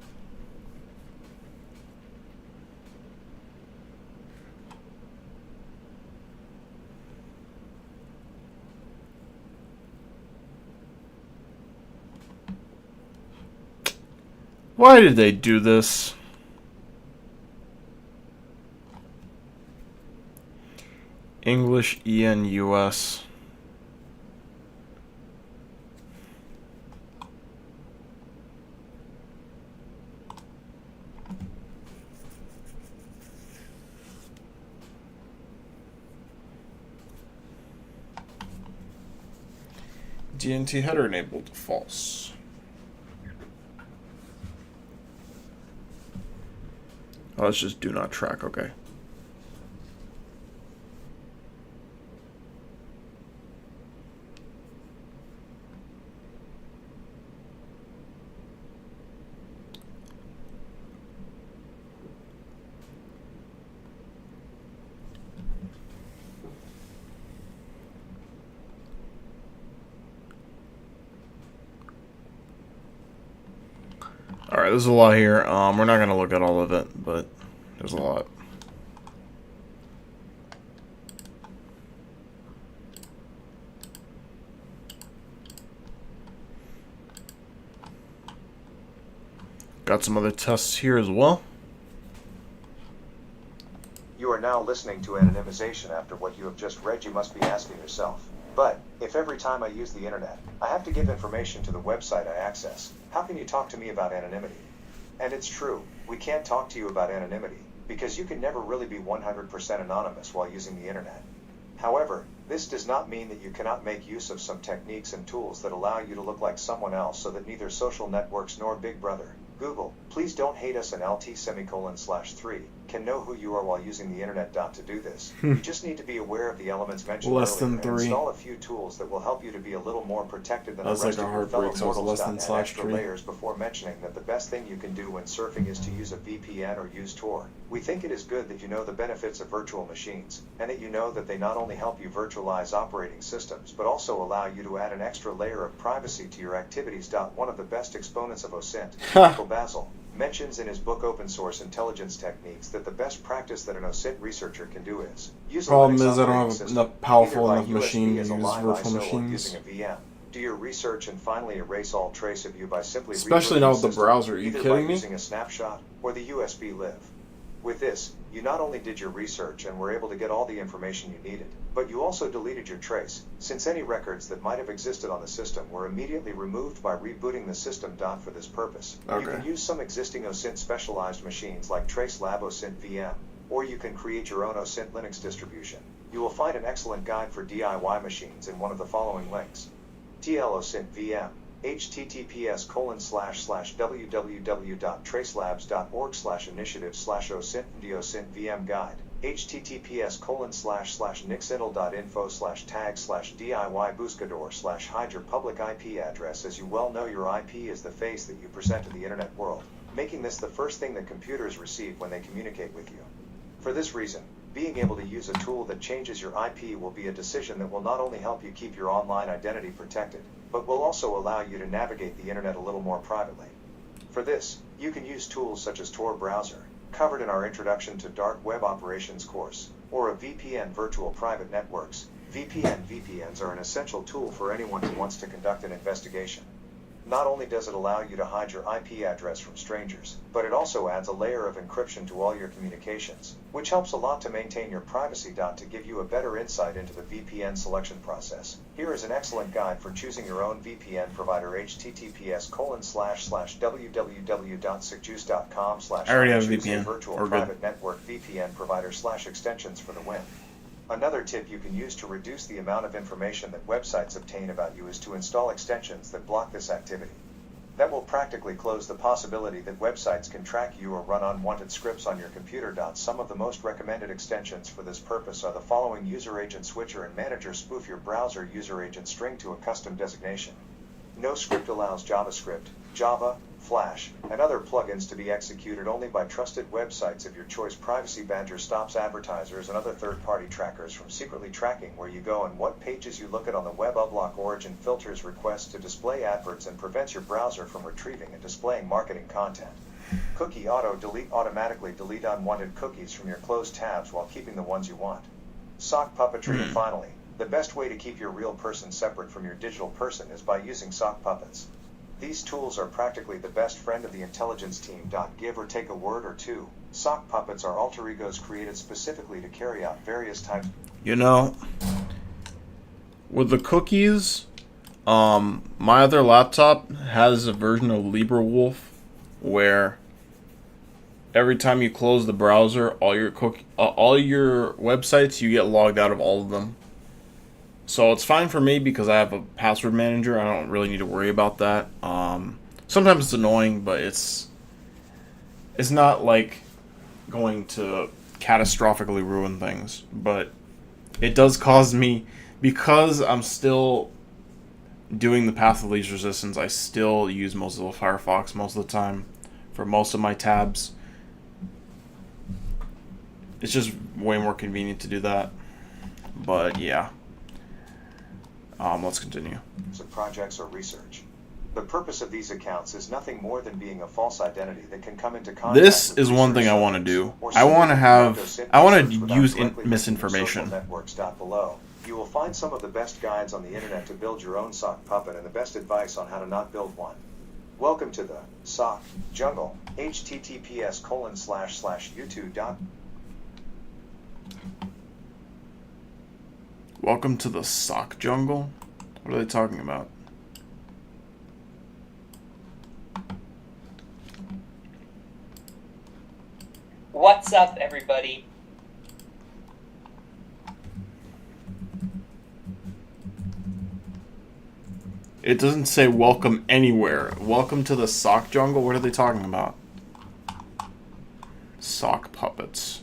Why did they do this? English ENUS. DNT header enabled, false. Oh, let's just do not track, okay. Alright, there's a lot here. We're not going to look at all of it, but there's a lot. Got some other tests here as well. You are now listening to anonymization. After what you have just read, you must be asking yourself, but if every time I use the internet, I have to give information to the website I access, how can you talk to me about anonymity? And it's true, we can't talk to you about anonymity. because you can never really be 100% anonymous while using the internet. However, this does not mean that you cannot make use of some techniques and tools that allow you to look like someone else so that neither social networks nor Big Brother, Google, please don't hate us and LT:3 can know who you are while using the internet. To do this, you just need to be aware of the elements mentioned Less earlier than and 3. install a few tools that will help you to be a little more protected than That the was rest like a of your fellow heartbreak, so it was a mortals. less than Add slash extra 3. layers before mentioning that the best thing you can do when surfing is to use a VPN or use Tor. We think it is good that you know the benefits of virtual machines, and that you know that they not only help you virtualize operating systems but also allow you to add an extra layer of privacy to your activities. One of the best exponents of OSINT, Michael Basil, mentions in his book Open Source Intelligence Techniques that the best practice that an OSINT researcher can do is use a Problem Linux is I don't operating have system, enough powerful either by enough machine USB to as a use live virtual ISO or machines. using a VM. Do your research and finally erase all trace of you by simply Especially rebooting not the with the system, browser. Are you either by kidding me? using a snapshot or the USB live. With this, you not only did your research and were able to get all the information you needed, but you also deleted your trace, since any records that might have existed on the system were immediately removed by rebooting the system. For this purpose, you Okay. can use some existing OSINT specialized machines like TraceLab OSINT VM, or you can create your own OSINT Linux distribution. You will find an excellent guide for DIY machines in one of the following links. TL OSINT VM, https://www.tracelabs.org/initiative/OSINT OSINT VM guide, https://nixintel.info/tag/DIY buscador/hide your public IP address. As you well know, your IP is the face that you present to the internet world, making this the first thing that computers receive when they communicate with you. For this reason, being able to use a tool that changes your IP will be a decision that will not only help you keep your online identity protected, but will also allow you to navigate the internet a little more privately. For this, you can use tools such as Tor browser, covered in our Introduction to Dark Web Operations course, or a VPN, virtual private networks. VPNs are an essential tool for anyone who wants to conduct an investigation. Not only does it allow you to hide your IP address from strangers, but it also adds a layer of encryption to all your communications, which helps a lot to maintain your privacy. To give you a better insight into the VPN selection process, here is an excellent guide for choosing your own VPN provider. https://www.secjuice.com/ I already have a choose VPN. virtual We're good. private network VPN provider / extensions for the win. Another tip you can use to reduce the amount of information that websites obtain about you is to install extensions that block this activity. That will practically close the possibility that websites can track you or run unwanted scripts on your computer. Some of the most recommended extensions for this purpose are the following: User Agent Switcher and Manager. Spoof your browser user agent string to a custom designation. No script allows JavaScript, Java, Flash, and other plugins to be executed only by trusted websites of your choice. Privacy Badger stops advertisers and other third-party trackers from secretly tracking where you go and what pages you look at on the web. Unblock Origin filters requests to display adverts and prevents your browser from retrieving and displaying marketing content. Cookie Auto Delete automatically delete unwanted cookies from your closed tabs while keeping the ones you want. Sock Puppetry. And finally, the best way to keep your real person separate from your digital person is by using sock puppets. These tools are practically the best friend of the intelligence team. Give or take a word or two, sock puppets are alter egos created specifically to carry out various types. You know, with the cookies, my other laptop has a version of LibreWolf where every time you close the browser, all your websites, you get logged out of all of them. So it's fine for me because I have a password manager. I don't really need to worry about that. Sometimes it's annoying, but it's not like going to catastrophically ruin things. But it does cause me, because I'm still doing the path of least resistance, I still use Mozilla Firefox most of the time for most of my tabs. It's just way more convenient to do that. But yeah. Let's continue. Of projects or research. The purpose of these accounts is nothing more than being a false identity that can come into contact. This is one thing I want to do. I want to use misinformation. Networks. Below, you will find some of the best guides on the internet to build your own sock puppet and the best advice on how to not build one. Welcome to the sock jungle. https://youtube. Welcome to the sock jungle? What are they talking about? What's up, everybody? It doesn't say welcome anywhere. Welcome to the sock jungle? What are they talking about? Sock puppets.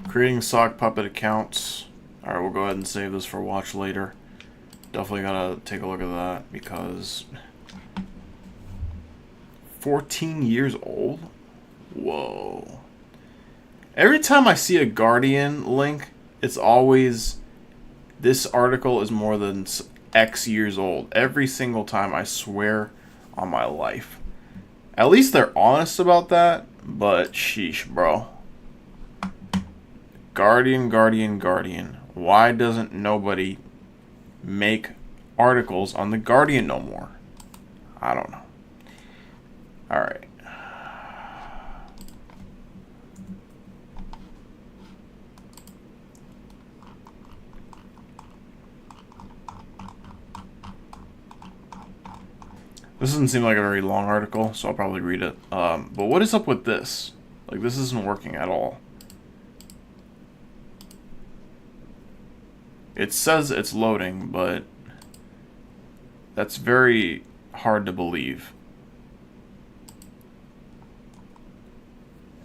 Creating sock puppet accounts. Alright, we'll go ahead and save this for watch later. Definitely gotta take a look at that because 14 years old? Whoa. Every time I see a Guardian link, it's always this article is more than X years old. Every single time, I swear on my life. At least they're honest about that, but sheesh, bro. Guardian, Guardian, Guardian. Why doesn't nobody make articles on the Guardian no more? I don't know. Alright. This doesn't seem like a very long article, so I'll probably read it. But what is up with this? Like, this isn't working at all. It says it's loading, but that's very hard to believe.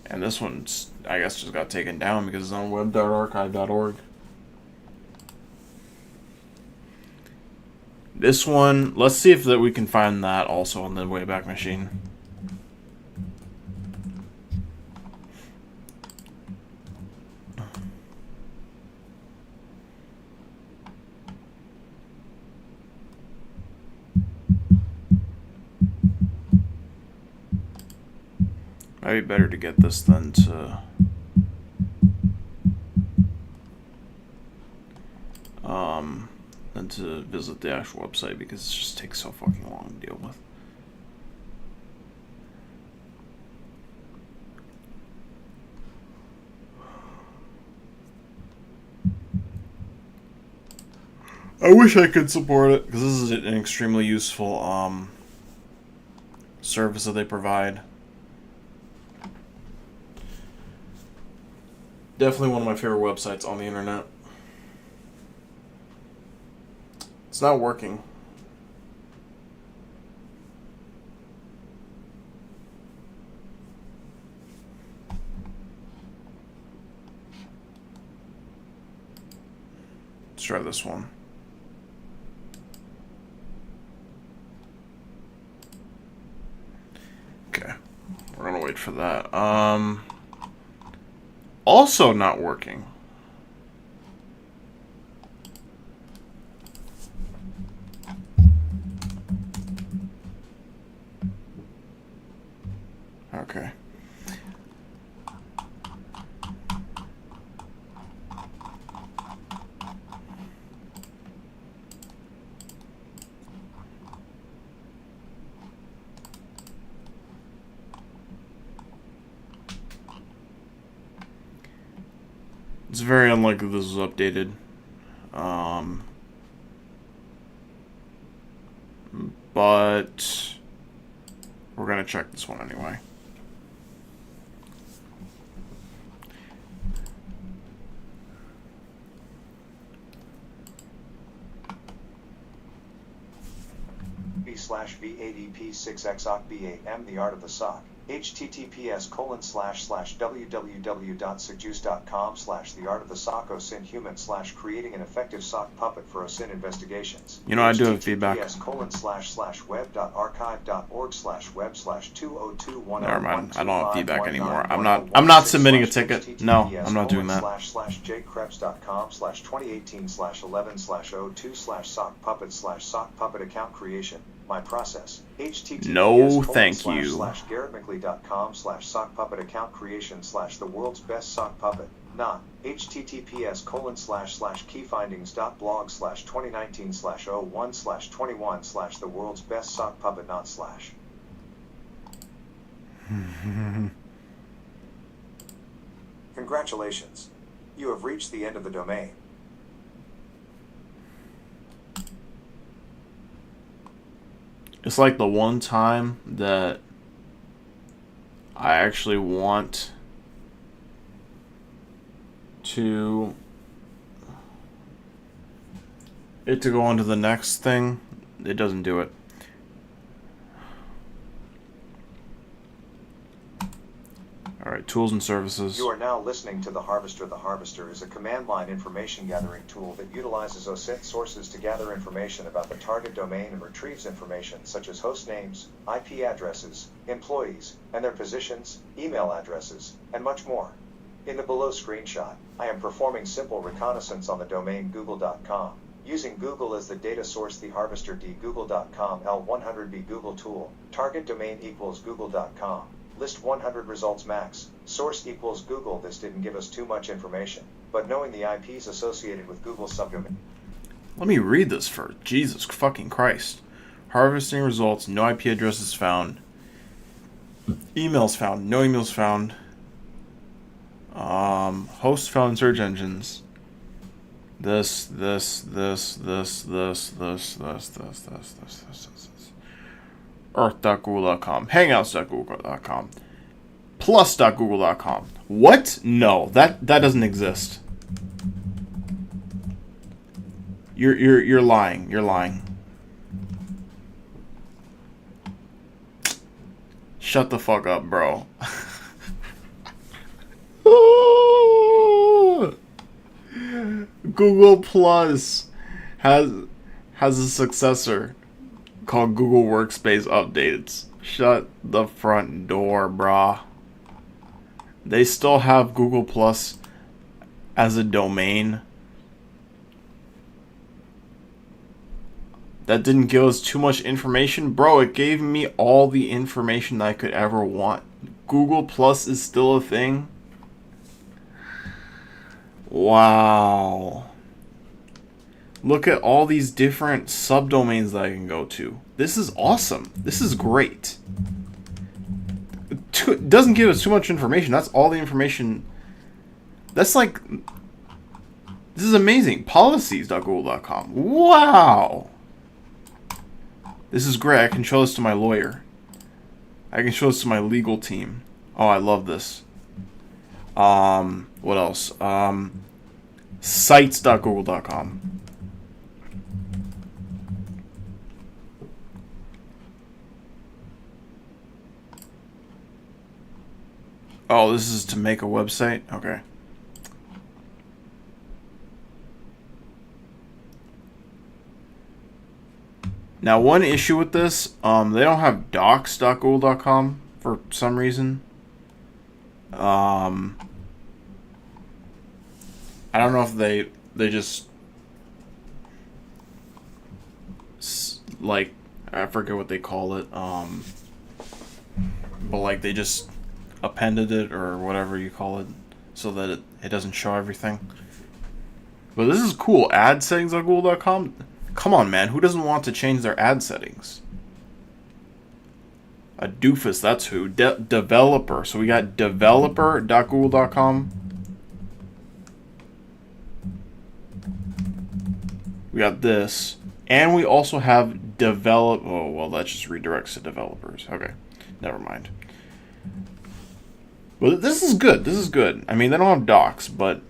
And this one's, I guess, just got taken down because it's on web.archive.org. This one, let's see if that we can find that also on the Wayback Machine. Might be better to get this than to visit the actual website because it just takes so fucking long to deal with. I wish I could support it because this is an extremely useful service that they provide. Definitely one of my favorite websites on the internet. It's not working. Let's try this one. Okay. We're gonna wait for that. Also not working. Okay. It's very unlikely this was updated. But we're gonna check this one anyway. b/vadp6xoc8m The Art of the Sock. https://www.seduce.com/theartofthesock/creating an effective sock puppet for OSINT investigations. You know, I do have feedback. https://web.archive.org/web/2021. Never mind. I don't have feedback anymore. I'm not submitting a ticket. No, I'm not doing that. /jcrebs.com/2018/11/02/sock puppet/sock puppet account creation. My process. No, thank you. https://garrettmclee.com/sock puppet account creation/the world's best sock puppet. Not. https://keyfindings.blog/2019/01/21/ the world's best sock puppet not slash. Congratulations. You have reached the end of the domain. It's like the one time that I actually want to it to go on to the next thing. It doesn't do it. Alright, tools and services. You are now listening to The Harvester. The Harvester is a command line information gathering tool that utilizes OSINT sources to gather information about the target domain and retrieves information such as host names, IP addresses, employees, and their positions, email addresses, and much more. In the below screenshot, I am performing simple reconnaissance on the domain google.com. Using Google as the data source, the Harvester D google.com L100B Google tool, target domain equals google.com. List 100 results max. Source equals Google. This didn't give us too much information, but knowing the IPs associated with Google's subdomain. Let me read this for Jesus fucking Christ. Harvesting results, no IP addresses found. Emails found, no emails found. Hosts found in search engines. This. Earth.google.com, Hangouts.google.com, Plus.google.com. What? No, that doesn't exist. You're lying. You're lying. Shut the fuck up, bro. Google Plus has a successor called Google Workspace Updates. Shut the front door, brah. They still have Google Plus as a domain. That didn't give us too much information. Bro, it gave me all the information I could ever want. Google Plus is still a thing? Wow. Look at all these different subdomains that I can go to. This is awesome. This is great. It doesn't give us too much information. That's all the information. That's like... This is amazing. Policies.google.com. Wow. This is great. I can show this to my lawyer. I can show this to my legal team. Oh, I love this. What else? Sites.google.com. Oh, this is to make a website? Okay. Now, one issue with this, they don't have docs.google.com for some reason. I don't know if they just like, I forget what they call it, but like they just appended it or whatever you call it so that it doesn't show everything. But this is cool. Ad settings on google.com. Come on, man. Who doesn't want to change their ad settings? A doofus, that's who. Developer. So we got developer.google.com. We got this. And we also have develop... Oh, well, that just redirects to developers. Okay. Never mind. Well, this is good. This is good. I mean, they don't have docs, but...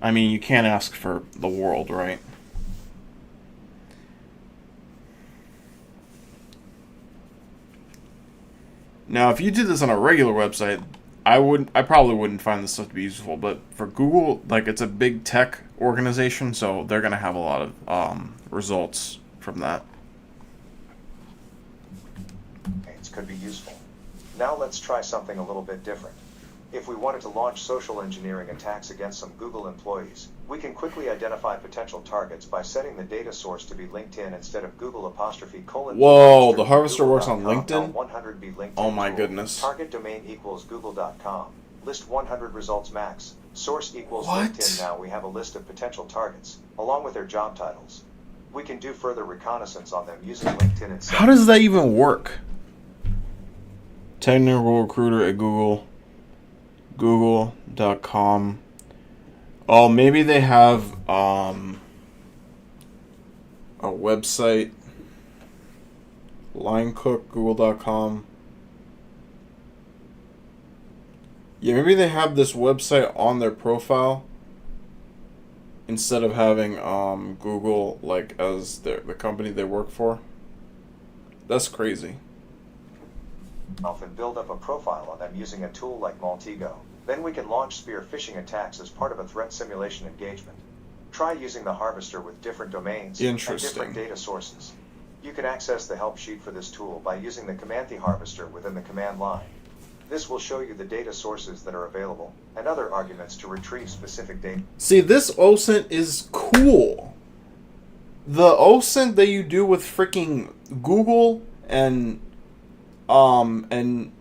I mean, you can't ask for the world, right? Now, if you did this on a regular website, I probably wouldn't find this stuff to be useful. But for Google, like, it's a big tech organization, so they're gonna have a lot of results from that. It could be useful. Now let's try something a little bit different. If we wanted to launch social engineering attacks against some Google employees, we can quickly identify potential targets by setting the data source to be LinkedIn instead of Google *. Whoa, the Harvester works on LinkedIn? L100B LinkedIn Oh my tool. goodness. Target domain equals google.com. List 100 results max. Source equals What? LinkedIn. Now we have a list of potential targets, along with their job titles. We can do further reconnaissance on them using LinkedIn itself. How does that even work? Technical recruiter at Google. Google.com. Oh, maybe they have a website Line Cook, Google.com. Yeah, maybe they have this website on their profile instead of having Google like as the company they work for. That's crazy. And build up a profile on them using a tool like Maltego. Then we can launch spear phishing attacks as part of a threat simulation engagement. Try using the harvester with different domains and different data sources. You can access the help sheet for this tool by using the command harvester within the command line. This will show you the data sources that are available and other arguments to retrieve specific data. See, this OSINT is cool. The OSINT that you do with freaking Google and Yandex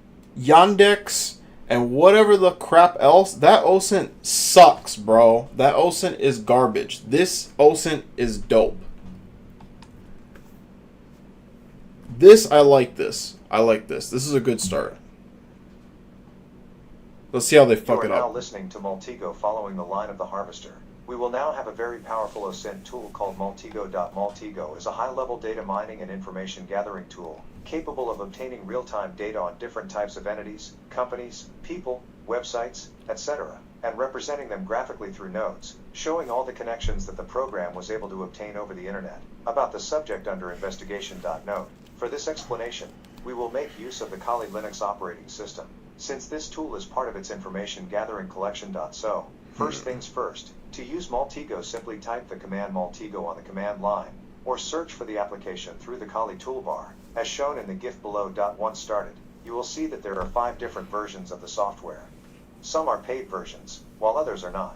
and whatever the crap else, that OSINT sucks, bro. That OSINT is garbage. This OSINT is dope. I like this. This is a good start. Let's see how they fuck it up. You are now listening to Maltego following the line of the harvester. We will now have a very powerful OSINT tool called Maltego. Maltego is a high-level data mining and information gathering tool, capable of obtaining real-time data on different types of entities, companies, people, websites, etc., and representing them graphically through nodes, showing all the connections that the program was able to obtain over the internet. About the subject under investigation. Note, for this explanation, we will make use of the Kali Linux operating system, since this tool is part of its information gathering collection. So, first things first, to use Maltego, simply type the command Maltego on the command line, or search for the application through the Kali toolbar, as shown in the GIF below. Once started, you will see that there are 5 different versions of the software. Some are paid versions, while others are not.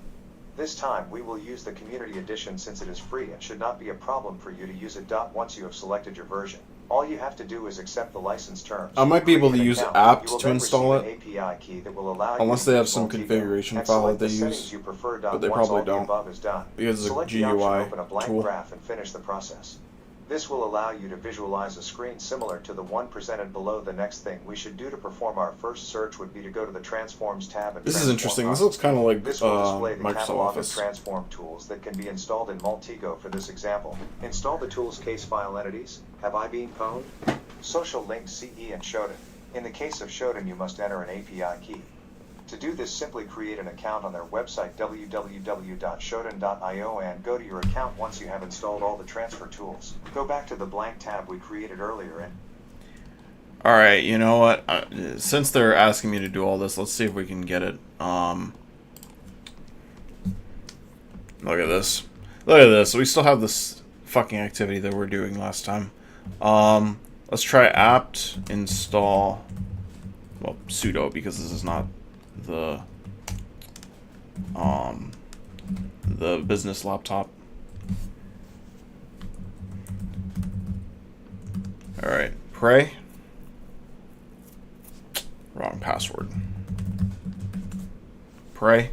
This time we will use the Community Edition since it is free and should not be a problem for you to use it. Once you have selected your version, all you have to do is accept the license terms. I might be able to use apps to install it, API key that will allow unless they have some configuration file that they use, but they probably don't, because it's a GUI open a blank tool. graph and finish the process. This will allow you to visualize a screen similar to the one presented below. The next thing we should do to perform our first search would be to go to the Transforms tab. And this is interesting. This looks kind of like this will display the Microsoft catalog Office. of transform tools that can be installed in Maltego. For this example, install the tool's case file entities. Have I been pwned? Social linked CE and Shodan. In the case of Shodan, you must enter an API key. To do this, simply create an account on their website www.shodan.io and go to your account. Once you have installed all the transfer tools, go back to the blank tab we created earlier and Alright, you know what? Since they're asking me to do all this, let's see if we can get it. Look at this. Look at this. We still have this fucking activity that we're doing last time. Let's try apt install, well, sudo, because this is not the business laptop. Alright, pray. Wrong password. Pray.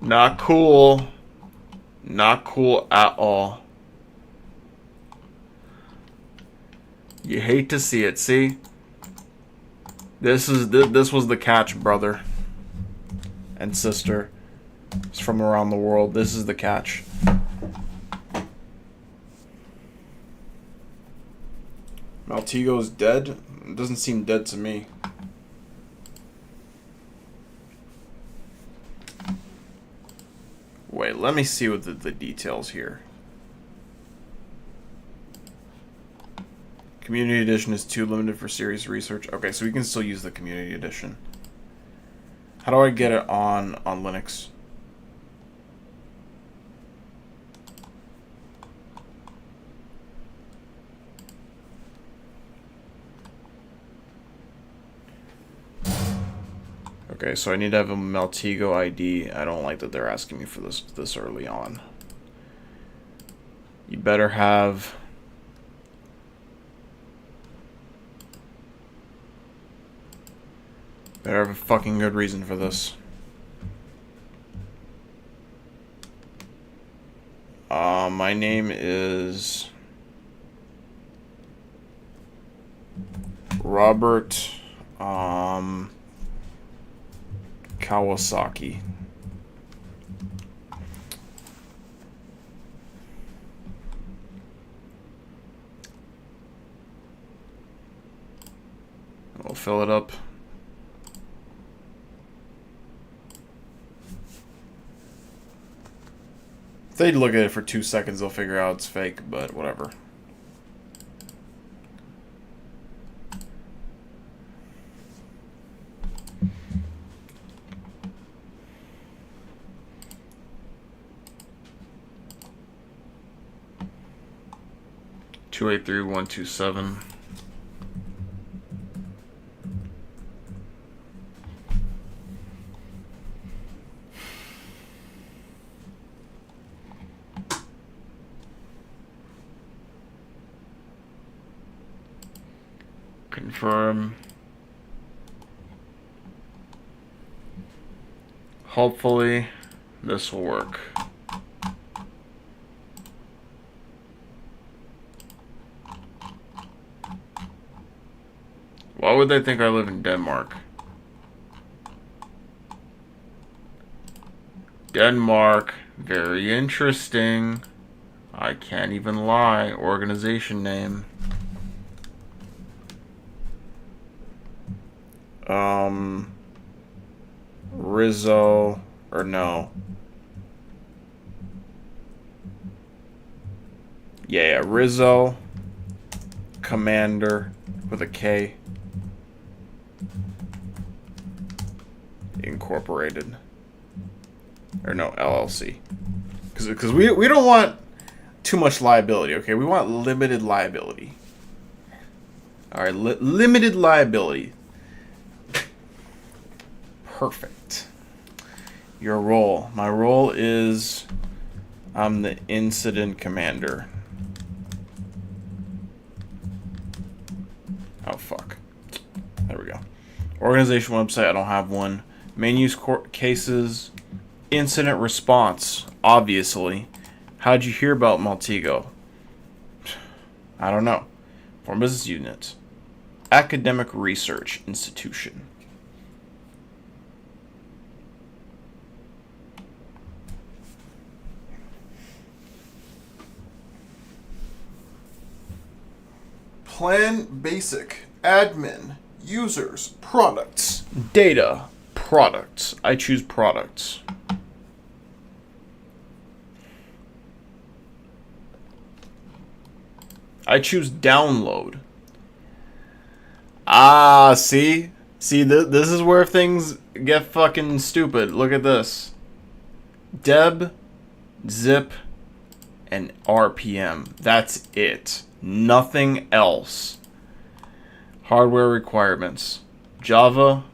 Not cool. Not cool at all. You hate to see it. See? This was the catch, brother and sister. It's from around the world. This is the catch. Maltego's dead? It doesn't seem dead to me. Wait, let me see what the details here. Community Edition is too limited for serious research. Okay, so we can still use the Community Edition. How do I get it on Linux? Okay, so I need to have a Maltego ID. I don't like that they're asking me for this early on. You better have... Better have a fucking good reason for this. My name is... Robert, Kawasaki. We'll fill it up. If they look at it for 2 seconds, they'll figure out it's fake, but whatever. Two 83127. Confirm. Hopefully this will work. Why would they think I live in Denmark? Denmark, very interesting. I can't even lie. Organization name. Rizzo, or no. Yeah, Rizzo Commander with a K. Incorporated. Or no, LLC. Because we don't want too much liability, okay? We want limited liability. Alright, limited liability. Perfect. Your role. My role is I'm the incident commander. Oh, fuck. There we go. Organization website, I don't have one. Main use court cases. Incident response, obviously. How'd you hear about Maltego? I don't know. Foreign business unit. Academic research institution. Plan basic. Admin. Users. Products. Data. Products. I choose products. I choose download. Ah, see? See, this is where things get fucking stupid. Look at this. Deb, zip, and RPM. That's it. Nothing else. Hardware requirements. Java,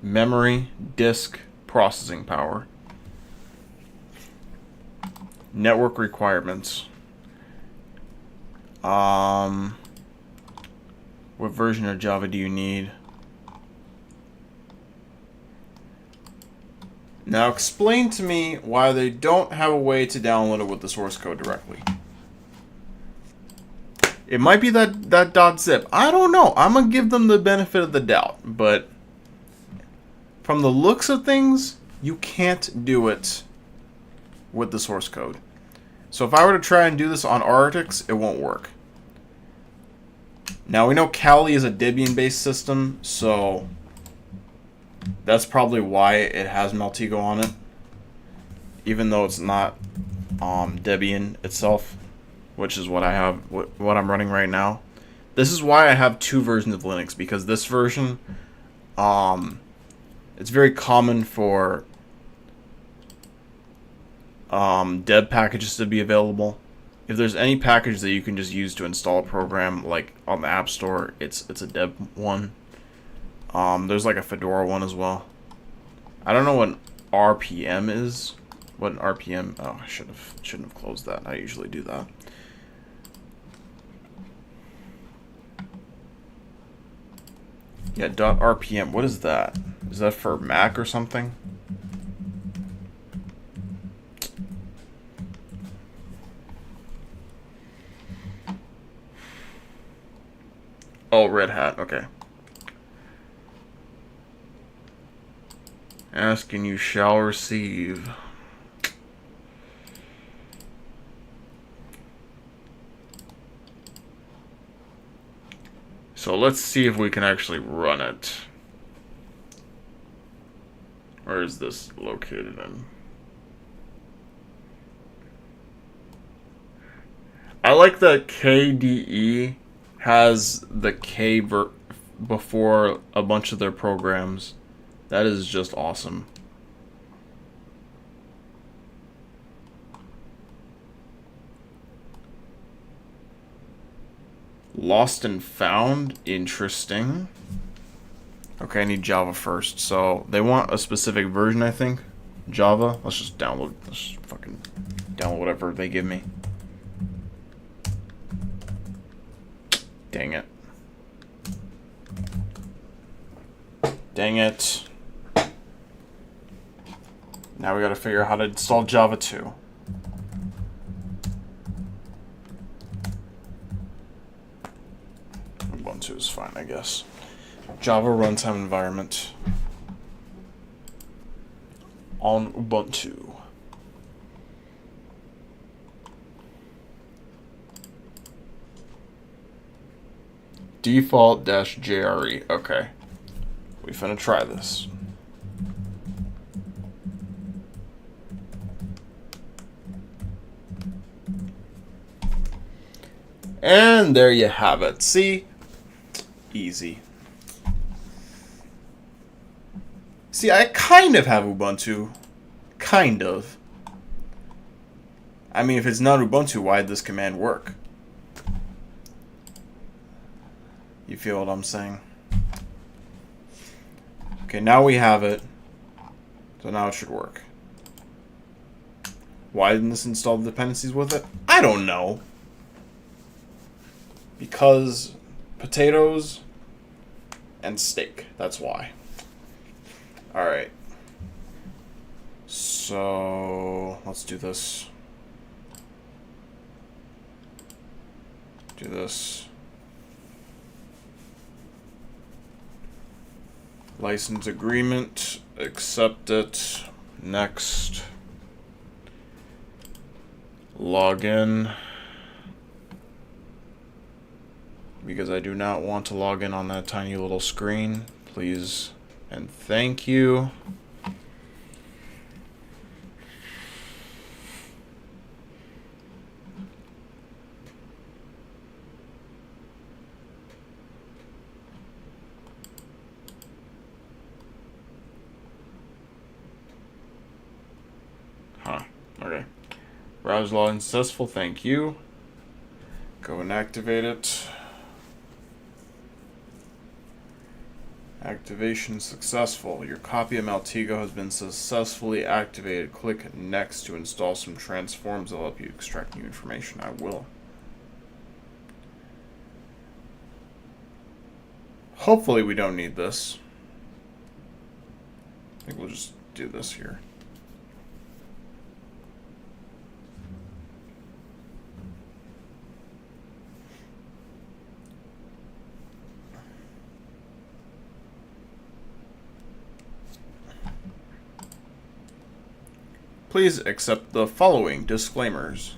memory, disk, processing power. Network requirements. What version of Java do you need? Now explain to me why they don't have a way to download it with the source code directly. It might be that .zip. I don't know. I'm going to give them the benefit of the doubt. But from the looks of things, you can't do it with the source code. So if I were to try and do this on Arctics, it won't work. Now we know Kali is a Debian-based system, so that's probably why it has Maltego on it, even though it's not Debian itself, which is what I have, what I'm running right now. This is why I have 2 versions of Linux, because this version, it's very common for deb packages to be available. If there's any package that you can just use to install a program, like on the App Store, it's a deb one. There's like a Fedora one as well. I don't know what RPM is. What an RPM? Oh, I shouldn't have closed that. I usually do that. Yeah, .rpm. What is that? Is that for Mac or something? Oh, Red Hat. Okay. Ask and you shall receive. So let's see if we can actually run it. Where is this located in? I like that KDE has the K before a bunch of their programs. That is just awesome. Lost and found, interesting. Okay, I need Java first. So they want a specific version, I think. Java. Let's just download. Let's just fucking download whatever they give me. Dang it. Dang it. Now we gotta figure out how to install Java 2. Ubuntu is fine, I guess. Java runtime environment on Ubuntu. Default-JRE. Okay. We finna try this. And there you have it. See? Easy. See, I kind of have Ubuntu. Kind of. I mean, if it's not Ubuntu, why'd this command work? You feel what I'm saying? Okay, now we have it. So now it should work. Why didn't this install the dependencies with it? I don't know. Because potatoes and steak. That's why. Alright. So let's do this. Do this. License agreement. Accept it. Next. Login. Because I do not want to log in on that tiny little screen. Please and thank you. Huh. Okay. Browser login successful. Thank you. Go and activate it. Activation successful. Your copy of Maltego has been successfully activated. Click Next to install some transforms that will help you extract new information. I will. Hopefully we don't need this. I think we'll just do this here. Please accept the following disclaimers.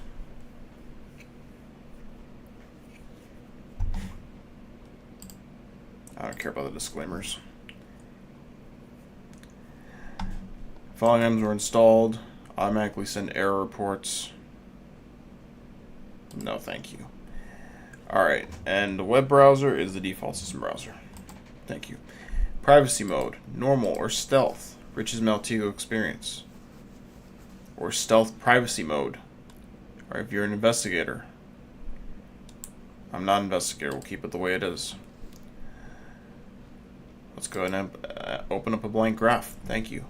I don't care about the disclaimers. Following items were installed. Automatically send error reports. No, thank you. Alright, and the web browser is the default system browser. Thank you. Privacy mode, normal or stealth. Rich's Maltego experience. Or stealth privacy mode. Or if you're an investigator. I'm not an investigator. We'll keep it the way it is. Let's go ahead and open up a blank graph. Thank you.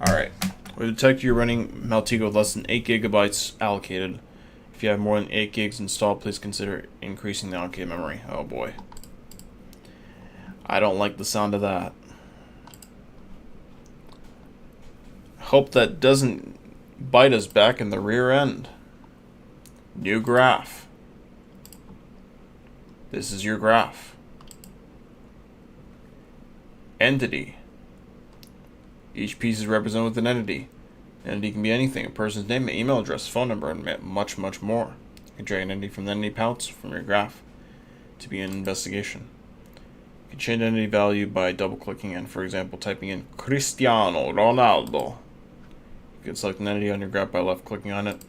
Alright. We detect you're running Maltego with less than 8 gigabytes allocated. If you have more than 8 gigs installed, please consider increasing the allocated memory. Oh boy. I don't like the sound of that. Hope that doesn't bite us back in the rear end. New graph. This is your graph. Entity. Each piece is represented with an entity. An entity can be anything, a person's name, email address, phone number, and much, much more. You can drag an entity from the entity pouch from your graph. to be an investigation. You can change entity value by double-clicking and, for example, typing in Cristiano Ronaldo. You can select an entity on your graph by left-clicking on it.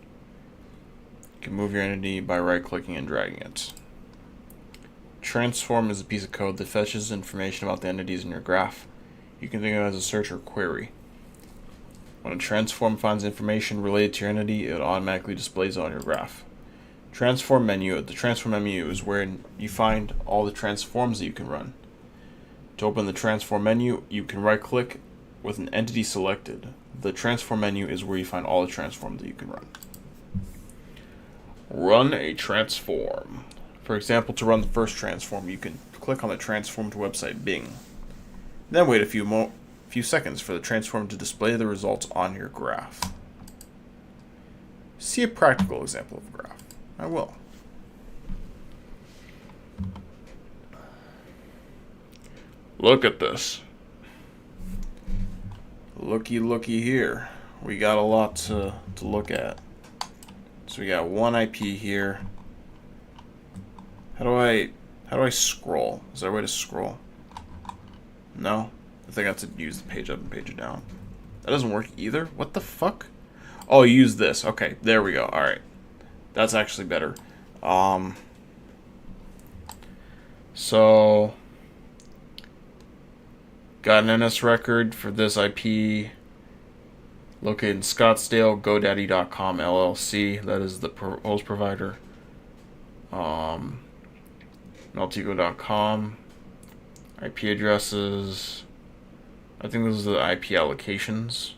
You can move your entity by right-clicking and dragging it. Transform is a piece of code that fetches information about the entities in your graph. You can think of it as a search or query. When a transform finds information related to your entity, it automatically displays it on your graph. Transform menu. The transform menu is where you find all the transforms that you can run. To open the transform menu, you can right-click with an entity selected. The transform menu is where you find all the transforms that you can run. Run a transform. For example, to run the first transform, you can click on the transformed website Bing. Then wait a few seconds for the transform to display the results on your graph. See a practical example of a graph. I will. Look at this. Looky here. We got a lot to look at. So we got one IP here. How do I scroll? Is there a way to scroll? No? I think I have to use the page up and page down. That doesn't work either? What the fuck? Oh, use this. Okay, there we go. Alright. That's actually better. So got an NS record for this IP located in Scottsdale, GoDaddy.com LLC. That is the host provider. Meltigo.com. IP addresses. I think those are the IP allocations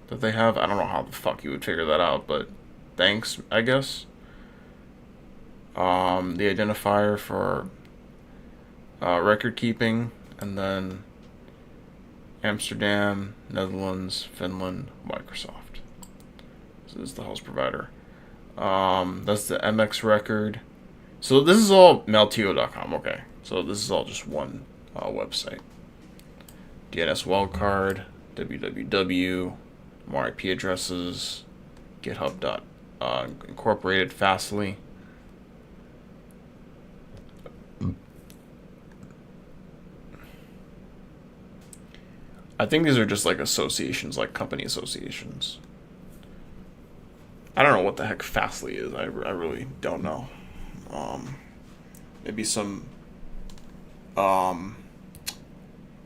that they have. I don't know how the fuck you would figure that out, but thanks, I guess. The identifier for record keeping, and then Amsterdam, Netherlands, Finland, Microsoft. So this is the host provider. That's the MX record. So this is all Meltigo.com. Okay, so this is all just one website. DNS wildcard, www, more IP addresses, GitHub incorporated Fastly. I think these are just like associations, like company associations. I don't know what the heck Fastly is. I really don't know. Maybe some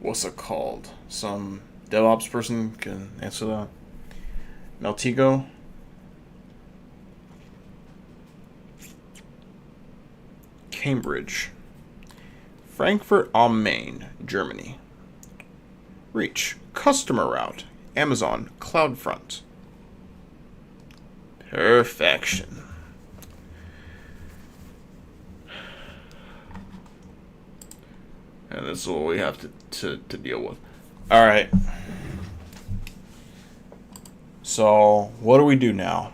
what's it called? Some DevOps person can answer that. Meltigo. Cambridge. Frankfurt am Main, Germany. Reach. Customer route. Amazon CloudFront. Perfection. And this is what we have to deal with. Alright. So, what do we do now?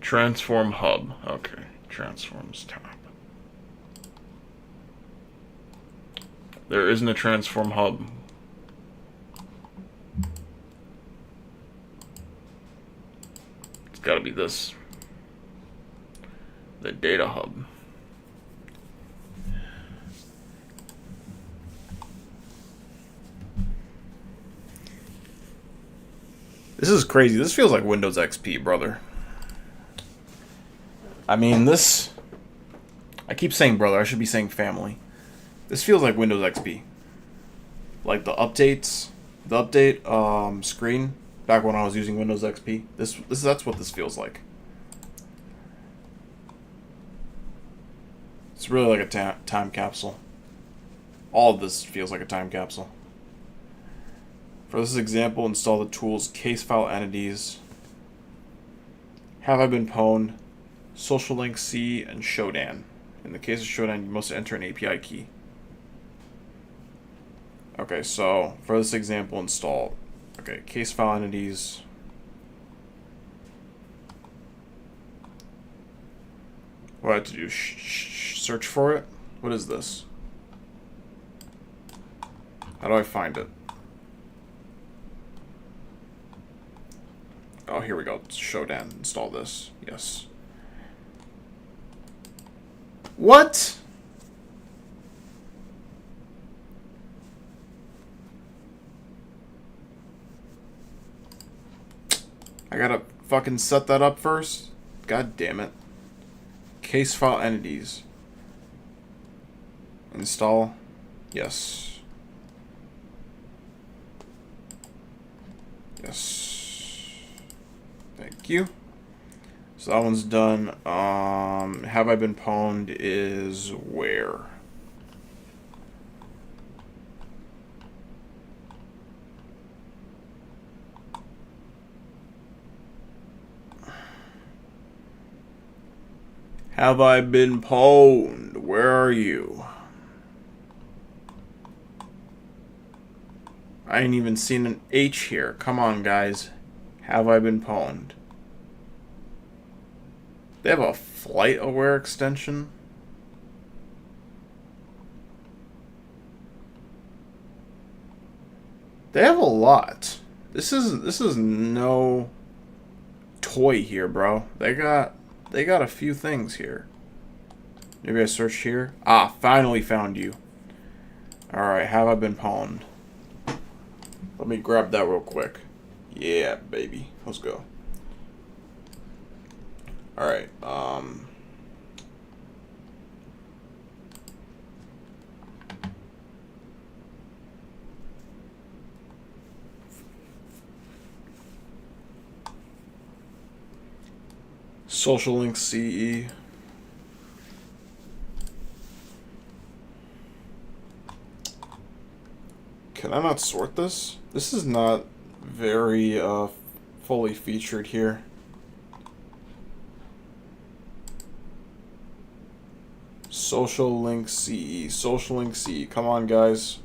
Transform hub. Okay. Transforms tab. There isn't a transform hub. It's gotta be this. The data hub. This is crazy. This feels like Windows XP, brother. I mean, this... I keep saying brother, I should be saying family. This feels like Windows XP. Like the updates, the update screen back when I was using Windows XP. That's what this feels like. It's really like a time capsule. All of this feels like a time capsule. For this example, install the tools case file entities, have I been pwned, social link C, and Shodan. In the case of Shodan, you must enter an API key. Okay, so for this example, install case file entities, What I have to do? Search for it? What is this? How do I find it? Oh, here we go. Shodan. Install this. Yes. What? I gotta fucking set that up first? God damn it. Case file entities. Install. Yes. Yes. Thank you. So that one's done. Have I been pwned is where? Have I been pwned? Where are you? I ain't even seen an H here. Come on, guys. Have I been pwned? They have a flight aware extension? They have a lot. This is no toy here, bro. They got a few things here. Maybe I search here. Ah, finally found you. Alright, have I been pwned? Let me grab that real quick. Yeah, baby. Let's go. Alright, Social Link CE. Can I not sort this? This is not very fully featured here. Social Link CE. Social Link CE. Come on, guys.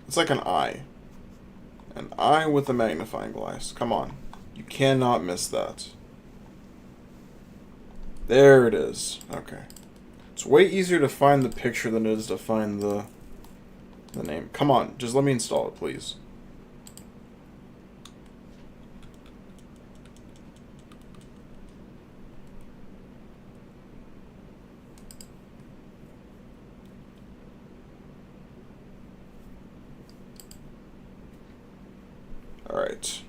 It's like an eye. An eye with a magnifying glass. Come on. You cannot miss that. There it is. Okay. It's way easier to find the picture than it is to find the name. Come on, just let me install it, please. Alright.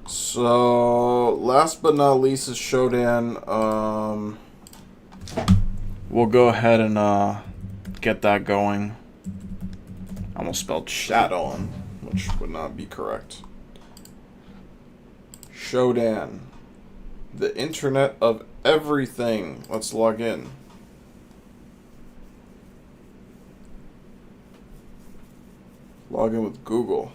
So, last but not least is Shodan. We'll go ahead and get that going. I almost spelled Shadowin, which would not be correct. Shodan. The Internet of Everything. Let's log in. Log in with Google.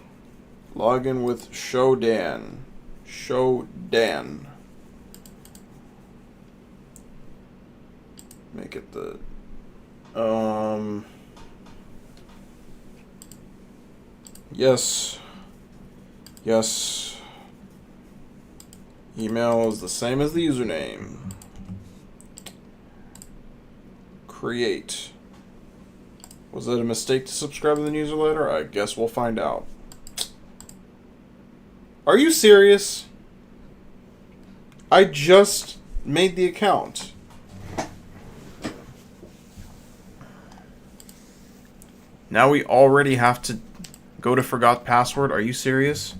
Log in with Shodan. Shodan. Make it the yes. Yes. Email is the same as the username. Create. Was it a mistake to subscribe to the newsletter? I guess we'll find out. Are you serious? I just made the account. Now we already have to go to forgot password? Are you serious?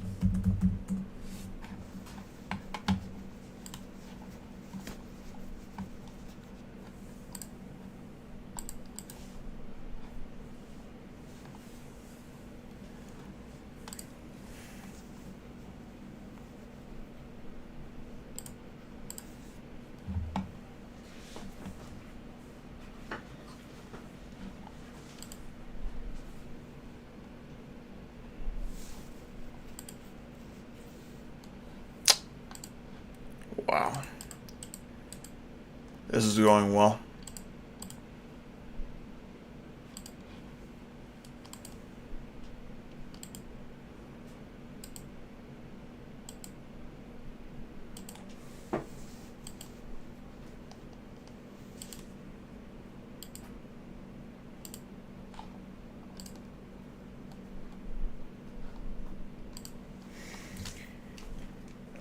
This is going well.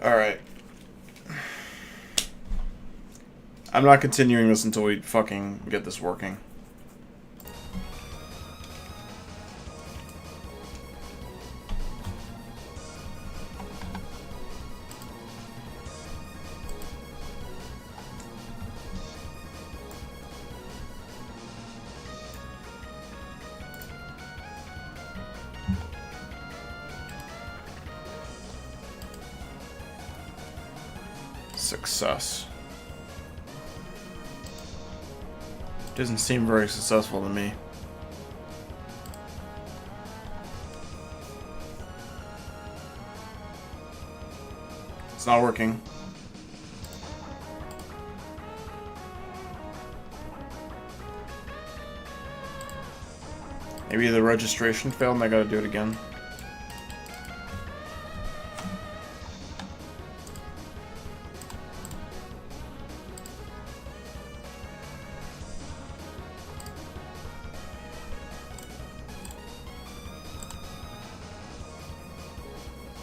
Alright. I'm not continuing this until we fucking get this working. Success. Doesn't seem very successful to me. It's not working. Maybe the registration failed and I gotta do it again.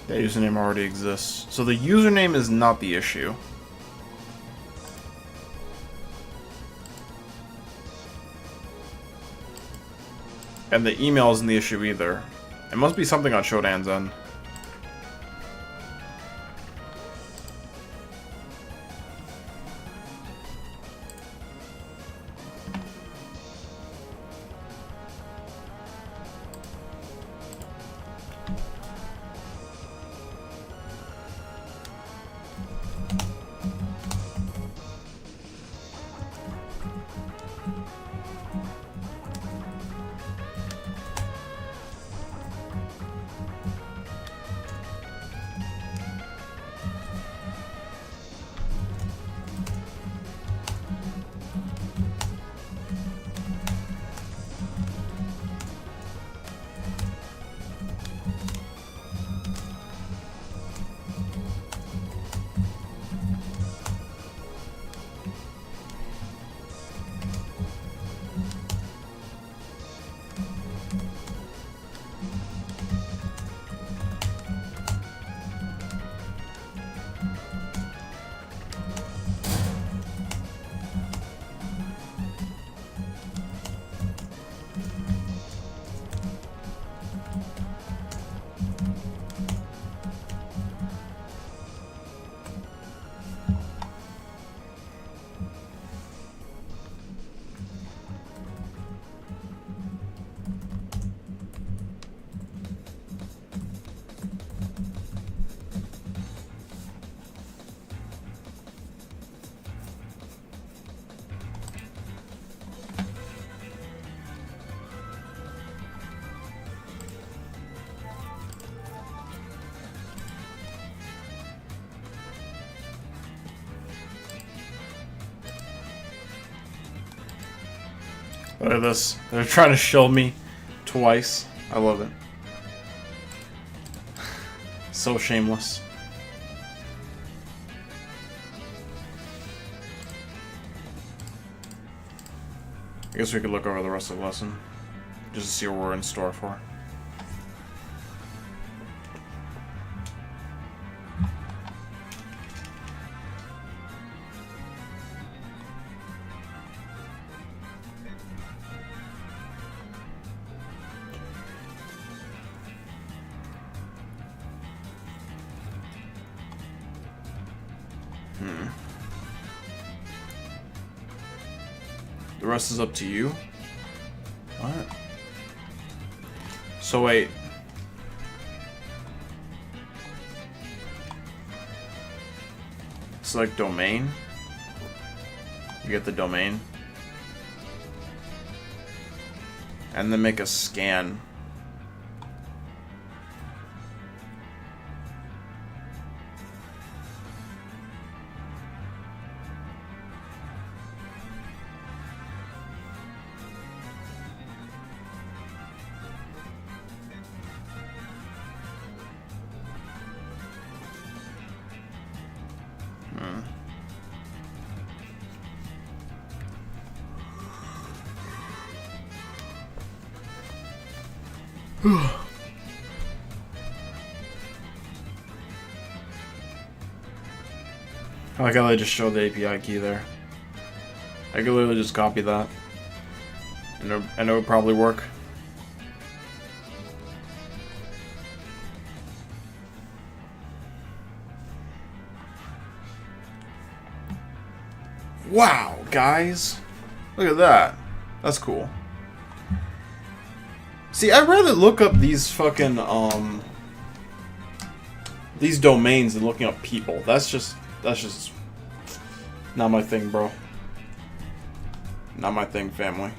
That username already exists. So the username is not the issue. And the email isn't the issue either. It must be something on Shodan's end. Look at this. They're trying to shill me twice. I love it. So shameless. I guess we could look over the rest of the lesson. Just to see what we're in store for. The rest is up to you? What? So wait. Select domain. You get the domain. And then make a scan. I like how they just showed the API key there. I could literally just copy that. And it would probably work. Wow, guys. Look at that. That's cool. See, I'd rather look up these fucking, these domains than looking up people. That's just not my thing, bro. Not my thing, family.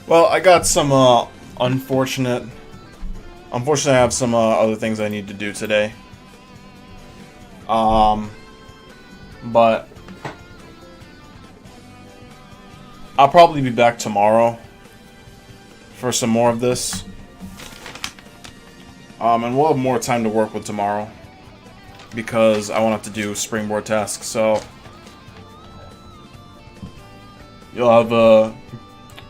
Well, I got some unfortunately, I have some other things I need to do today. But I'll probably be back tomorrow for some more of this. And we'll have more time to work with tomorrow because I won't have to do springboard tasks. So you'll have a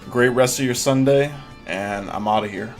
great rest of your Sunday, and I'm out of here.